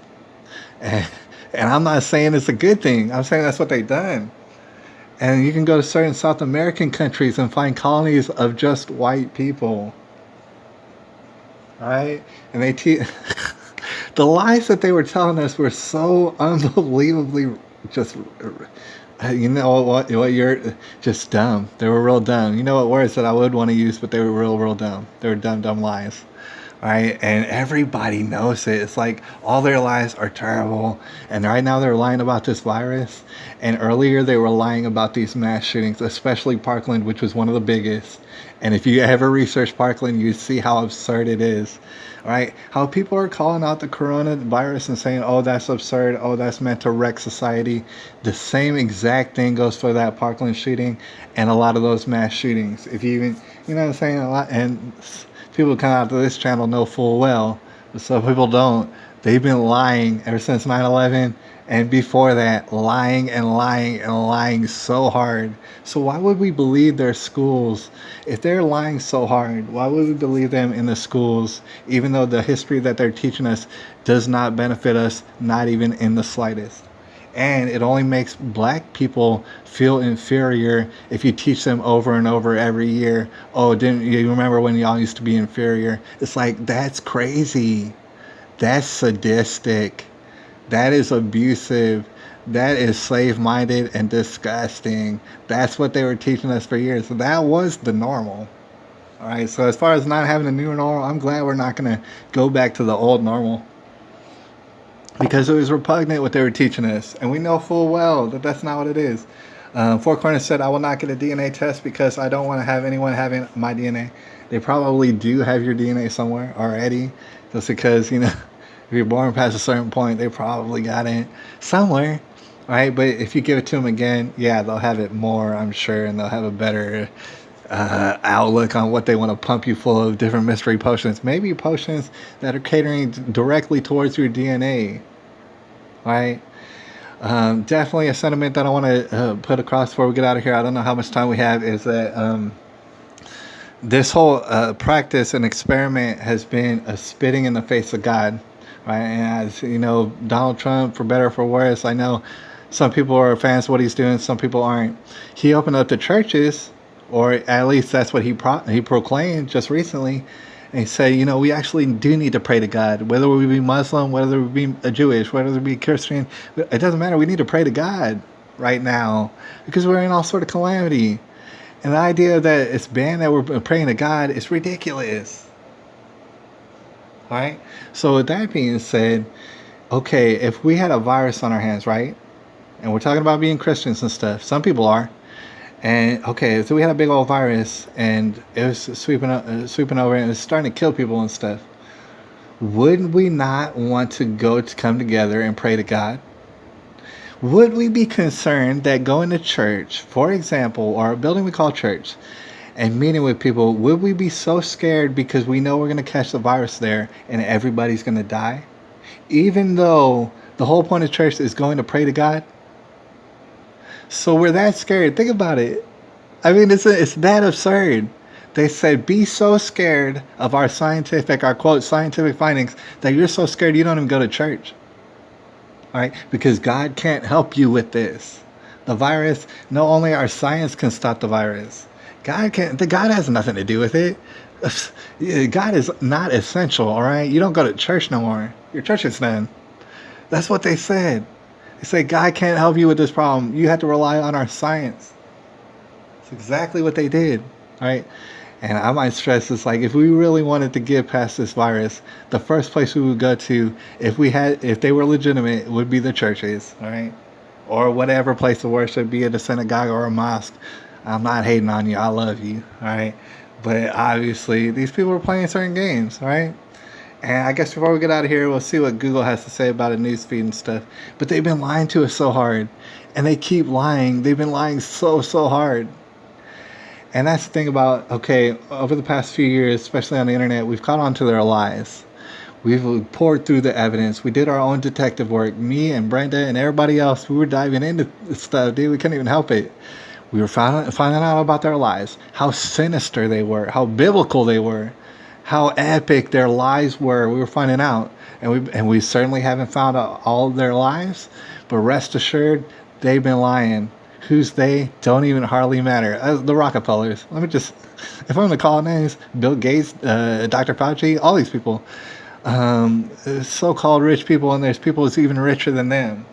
And I'm not saying it's a good thing. I'm saying that's what they've done. And you can go to certain South American countries and find colonies of just white people. Right? And they the lies that they were telling us were so unbelievably just, you know what you're just dumb. They were real dumb. You know what words that I would want to use, but they were real dumb. They were dumb lies. Right? And everybody knows it. It's like all their lies are terrible. And right now they're lying about this virus. And earlier they were lying about these mass shootings, especially Parkland, which was one of the biggest. And if you ever research Parkland, you see how absurd it is. Right? How people are calling out the coronavirus and saying, oh, that's absurd. Oh, that's meant to wreck society. The same exact thing goes for that Parkland shooting and a lot of those mass shootings. If you even, you know what I'm saying? A lot, and people who come out to this channel know full well, but some people don't. They've been lying ever since 9/11, and before that, lying and lying and lying so hard. So why would we believe their schools? If they're lying so hard, why would we believe them in the schools, even though the history that they're teaching us does not benefit us, not even in the slightest? And it only makes black people feel inferior if you teach them over and over every year. Oh, didn't you remember when y'all used to be inferior? It's like, that's crazy. That's sadistic. That is abusive. That is slave-minded and disgusting. That's what they were teaching us for years. So that was the normal. All right, so as far as not having a new normal, I'm glad we're not going to go back to the old normal, because it was repugnant what they were teaching us. And we know full well that that's not what it is. Four Corners said, I will not get a DNA test because I don't want to have anyone having my DNA. They probably do have your DNA somewhere already. Just because, you know, if you're born past a certain point, they probably got it somewhere. Right? But if you give it to them again, yeah, they'll have it more, I'm sure. And they'll have a better outlook on what they want to pump you full of, different mystery potions. Maybe potions that are catering directly towards your DNA. Right? Definitely a sentiment that I want to put across before we get out of here. I don't know how much time we have. Is that this whole practice and experiment has been a spitting in the face of God. Right? And as you know, Donald Trump, for better or for worse, I know some people are fans of what he's doing, some people aren't. He opened up the churches, or at least that's what he proclaimed just recently. And he said, you know, we actually do need to pray to God, whether we be Muslim, whether we be a Jewish, whether we be Christian. It doesn't matter. We need to pray to God right now because we're in all sort of calamity. And the idea that it's banned that we're praying to God is ridiculous. All right? So with that being said, okay, if we had a virus on our hands, right? And we're talking about being Christians and stuff. Some people are. And okay, so we had a big old virus and it was sweeping over and it was starting to kill people and stuff. Wouldn't we not want to come together and pray to God? Would we be concerned that going to church, for example, or a building we call church, and meeting with people, would we be so scared because we know we're going to catch the virus there and everybody's going to die? Even though the whole point of church is going to pray to God? So we're that scared. Think about it. I mean, it's that absurd. They said, be so scared of our quote, scientific findings, that you're so scared you don't even go to church. All right? Because God can't help you with this. The virus, not only our science can stop the virus, God can't. God has nothing to do with it. God is not essential, all right? You don't go to church no more. Your church is done. That's what they said. They said, God can't help you with this problem. You have to rely on our science. It's exactly what they did, all right? And I might stress this, like, if we really wanted to get past this virus, the first place we would go to, if they were legitimate, would be the churches, all right? Or whatever place of worship, be it a synagogue or a mosque. I'm not hating on you. I love you, all right? But obviously, these people are playing certain games, all right? And I guess before we get out of here, we'll see what Google has to say about a newsfeed and stuff. But they've been lying to us so hard. And they keep lying. They've been lying so hard. And that's the thing about, okay, over the past few years, especially on the internet, we've caught on to their lies. We've poured through the evidence. We did our own detective work. Me and Brenda and everybody else, we were diving into stuff, dude. We couldn't even help it. We were finding out about their lies, how sinister they were, how biblical they were, how epic their lies were. We were finding out. And we certainly haven't found out all their lies, but rest assured, they've been lying. Who's they? Don't even hardly matter. The Rockefellers. Let me just, if I'm going to call names, Bill Gates, Dr. Fauci, all these people. So-called rich people, and there's people who's even richer than them.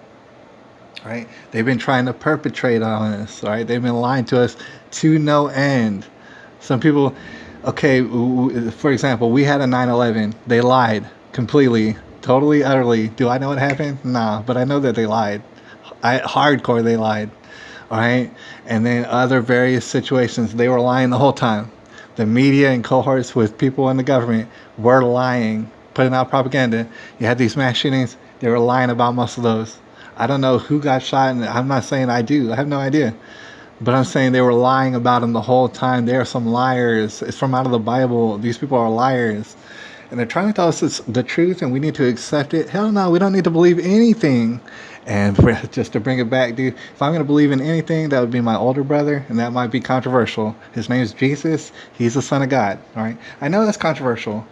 Right? They've been trying to perpetrate on us. Right? They've been lying to us to no end. Some people, okay, for example, we had a 9/11. They lied completely, totally, utterly. Do I know what happened? Nah, but I know that they lied. Hardcore, they lied. All right? And then other various situations, they were lying the whole time. The media and cohorts with people in the government were lying, putting out propaganda. You had these mass shootings, they were lying about most of those. I don't know who got shot, and I'm not saying I do. I have no idea. But I'm saying they were lying about them the whole time. They are some liars. It's from out of the Bible. These people are liars. And they're trying to tell us it's the truth and we need to accept it. Hell no, we don't need to believe anything. And just to bring it back, dude, if I'm going to believe in anything, that would be my older brother, and that might be controversial. His name is Jesus. He's the Son of God, all right? I know that's controversial,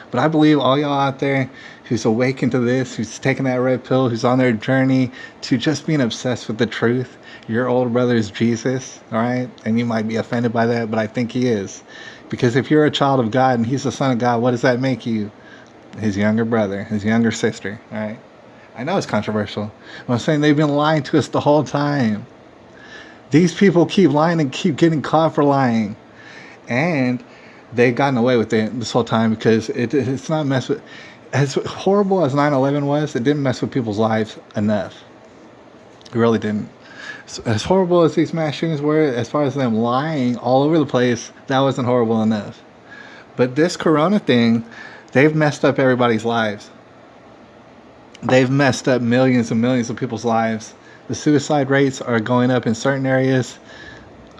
but I believe all y'all out there who's awakened to this, who's taking that red pill, who's on their journey to just being obsessed with the truth, your older brother is Jesus, all right? And you might be offended by that, but I think he is. Because if you're a child of God and he's the Son of God, what does that make you? His younger brother, his younger sister, all right? I know it's controversial, but I'm saying they've been lying to us the whole time. These people keep lying and keep getting caught for lying. And they've gotten away with it this whole time because it's not messed with. As horrible as 9/11 was, it didn't mess with people's lives enough. It really didn't. So as horrible as these mass shootings were, as far as them lying all over the place, that wasn't horrible enough. But this corona thing, they've messed up everybody's lives. They've messed up millions and millions of people's lives. The suicide rates are going up in certain areas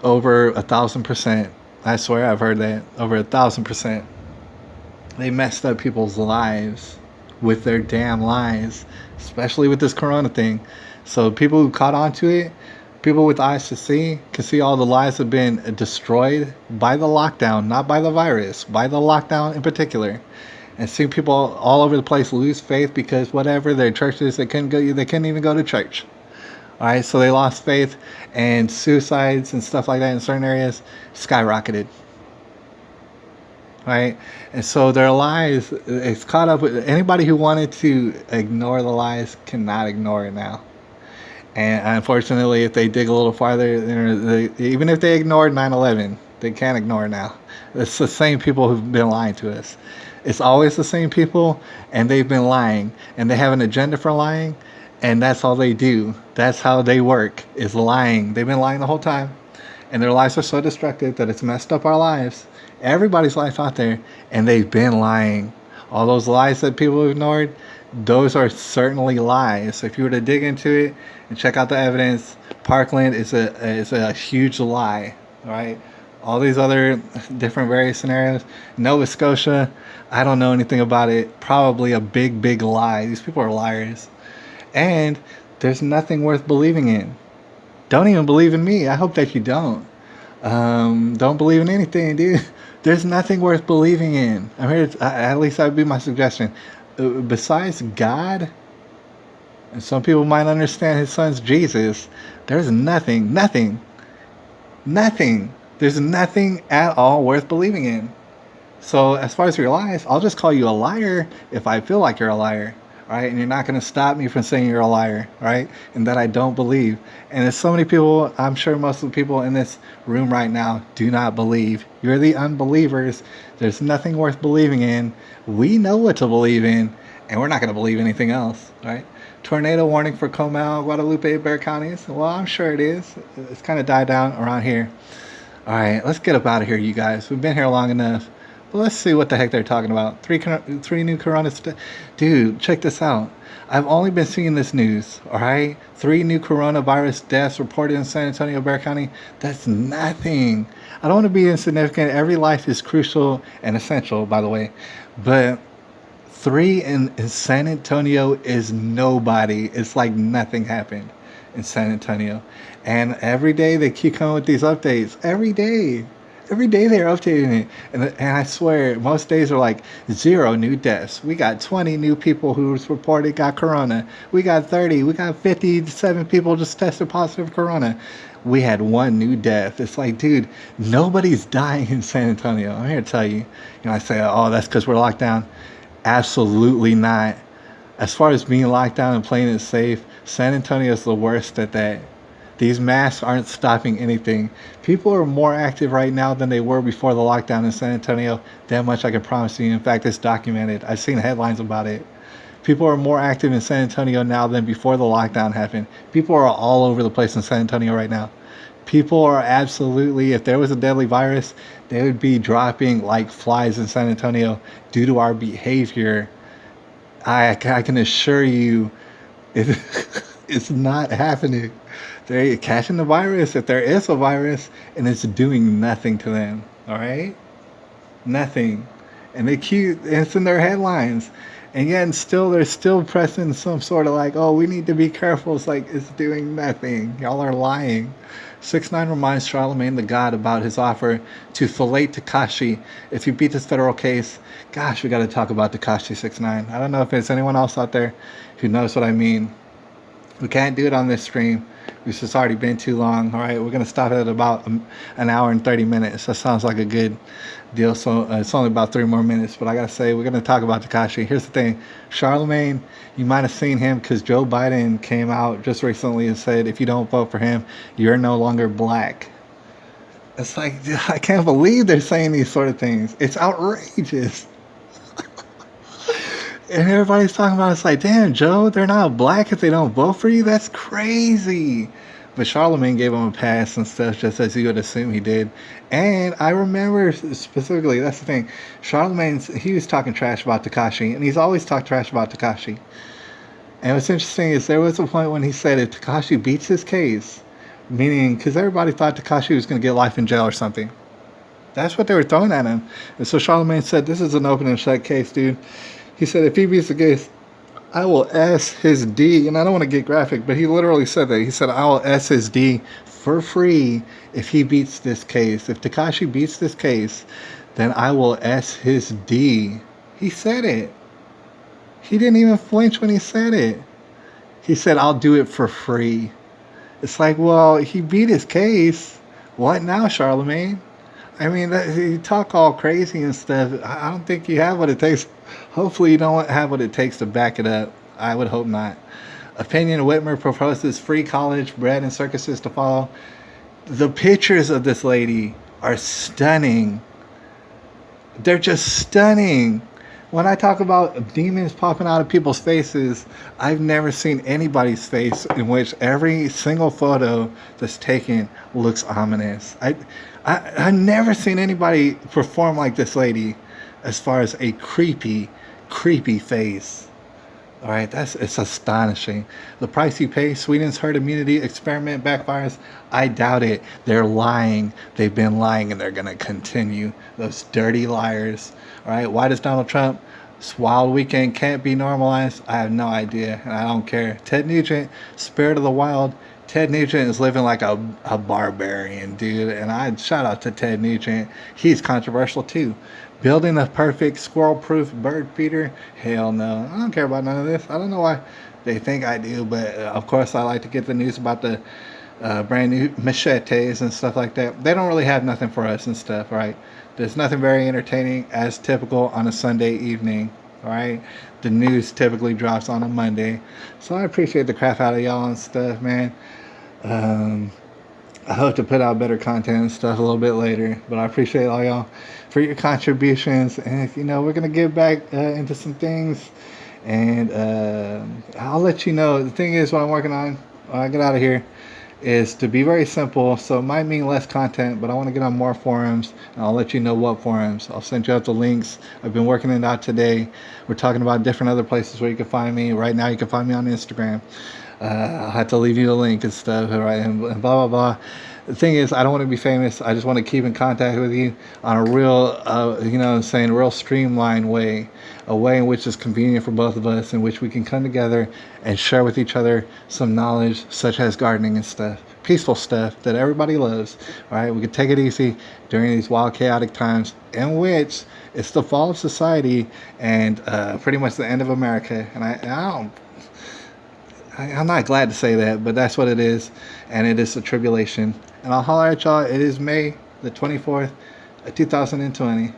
over 1,000%. I swear I've heard that. Over 1,000%. They messed up people's lives with their damn lies, especially with this corona thing. So people who caught on to it, people with eyes to see, can see all the lives have been destroyed by the lockdown, not by the virus, by the lockdown in particular. And seeing people all over the place lose faith because whatever, their churches, they couldn't even go to church. All right, so they lost faith, and suicides and stuff like that in certain areas skyrocketed. Right? And so their lies, it's caught up with anybody who wanted to ignore the lies cannot ignore it now. And unfortunately, if they dig a little farther, even if they ignored 9/11, they can't ignore it now. It's the same people who've been lying to us. It's always the same people, and they've been lying. And they have an agenda for lying, and that's all they do. That's how they work, is lying. They've been lying the whole time. And their lies are so destructive that it's messed up our lives. Everybody's life out there, and they've been lying. All those lies that people ignored, those are certainly lies. If you were to dig into it and check out the evidence, Parkland is a huge lie. Right? All these other different various scenarios. Nova Scotia, I don't know anything about it. Probably a big lie. These people are liars. And there's nothing worth believing in. Don't even believe in me. I hope that you don't. Don't believe in anything, dude. There's nothing worth believing in. I'm here. At least that would be my suggestion. Besides God, and some people might understand His Son's Jesus. There's nothing. There's nothing at all worth believing in. So as far as your lies, I'll just call you a liar if I feel like you're a liar, right? And you're not going to stop me from saying you're a liar, right? And that I don't believe. And there's so many people, I'm sure most of the people in this room right now do not believe. You're the unbelievers. There's nothing worth believing in. We know what to believe in, and we're not going to believe anything else, right? Tornado warning for Comal, Guadalupe, Bexar counties. Well, I'm sure it is. It's kind of died down around here. All right, let's get up out of here, you guys. We've been here long enough. But let's see what the heck they're talking about. Three new corona. Dude, check this out. I've only been seeing this news, all right? 3 new coronavirus deaths reported in San Antonio, Bexar County. That's nothing. I don't want to be insignificant. Every life is crucial and essential, by the way. But 3 in San Antonio is nobody. It's like nothing happened in San Antonio. And every day they keep coming with these updates. Every day they're updating it. And I swear, most days are like 0 new deaths. We got 20 new people who's reported got corona. We got 30. We got 57 people just tested positive corona. We had 1 new death. It's like, dude, nobody's dying in San Antonio. I'm here to tell you. I say, oh, that's because we're locked down. Absolutely not. As far as being locked down and playing it safe, San Antonio is the worst at that. These masks aren't stopping anything. People are more active right now than they were before the lockdown in San Antonio. That much I can promise you. In fact, it's documented. I've seen headlines about it. People are more active in San Antonio now than before the lockdown happened. People are all over the place in San Antonio right now. People are absolutely, if there was a deadly virus, they would be dropping like flies in San Antonio due to our behavior. I can assure you, it's not happening. They're catching the virus, if there is a virus, and it's doing nothing to them. All right? Nothing. And it's in their headlines. And yet still, they're still pressing some sort of like, oh, we need to be careful. It's like, it's doing nothing. Y'all are lying. 6ix9ine reminds Charlamagne the God about his offer to fillet Tekashi if he beat this federal case. Gosh, we got to talk about Tekashi 6ix9ine. I don't know if there's anyone else out there who knows what I mean. We can't do it on this stream. It's already been too long. All right, we're going to stop it at about an hour and 30 minutes. That sounds like a good deal. So it's only about 3 more minutes. But I got to say, we're going to talk about Tekashi. Here's the thing. Charlamagne, you might have seen him because Joe Biden came out just recently and said, if you don't vote for him, you're no longer black. It's like, I can't believe they're saying these sort of things. It's outrageous. And everybody's talking about, it's like, damn, Joe, they're not black if they don't vote for you? That's crazy. But Charlamagne gave him a pass and stuff, just as you would assume he did. And I remember specifically, that's the thing, Charlamagne, he was talking trash about Tekashi, and he's always talked trash about Tekashi. And what's interesting is there was a point when he said if Tekashi beats his case, meaning, because everybody thought Tekashi was going to get life in jail or something. That's what they were throwing at him. And so Charlamagne said, this is an open and shut case, dude. He said, if he beats the case, I will S his D. And I don't want to get graphic, but he literally said that. He said, I will S his D for free if he beats this case. If Tekashi beats this case, then I will S his D. He said it. He didn't even flinch when he said it. He said, I'll do it for free. It's like, well, he beat his case. What now, Charlamagne? I mean, you talk all crazy and stuff. I don't think you have what it takes. Hopefully you don't have what it takes to back it up. I would hope not. Opinion Whitmer proposes free college, bread, and circuses to follow. The pictures of this lady are stunning. They're just stunning. When I talk about demons popping out of people's faces, I've never seen anybody's face in which every single photo that's taken looks ominous. I've never seen anybody perform like this lady as far as a creepy face. All right, it's astonishing. The price you pay, Sweden's herd immunity experiment backfires. I doubt it. They're lying. They've been lying and they're going to continue. Those dirty liars. All right, why does Donald Trump? This wild weekend can't be normalized. I have no idea and I don't care. Ted Nugent, spirit of the wild. Ted Nugent is living like a barbarian, dude. And I shout out to Ted Nugent. He's controversial too. Building a perfect squirrel-proof bird feeder? Hell no. I don't care about none of this. I don't know why they think I do, but of course I like to get the news about the brand new machetes and stuff like that. They don't really have nothing for us and stuff, right? There's nothing very entertaining as typical on a Sunday evening, all right? The news typically drops on a Monday. So I appreciate the crap out of y'all and stuff, man. Um, I hope to put out better content and stuff a little bit later, but I appreciate all y'all for your contributions. And we're gonna get back into some things, and I'll let you know. The thing is, what I'm working on when I get out of here is to be very simple. So it might mean less content, but I want to get on more forums, and I'll let you know what forums. I'll send you out the links. I've been working it out today. We're talking about different other places where you can find me. Right now, you can find me on Instagram. I'll have to leave you a link and stuff, right? And blah, blah, blah. The thing is, I don't want to be famous. I just want to keep in contact with you on a real, real streamlined way, a way in which is convenient for both of us, in which we can come together and share with each other some knowledge, such as gardening and stuff, peaceful stuff that everybody loves, right? We can take it easy during these wild, chaotic times in which it's the fall of society and pretty much the end of America. And I'm not glad to say that, but that's what it is, and it is a tribulation. And I'll holler at y'all. It is May the 24th, 2020.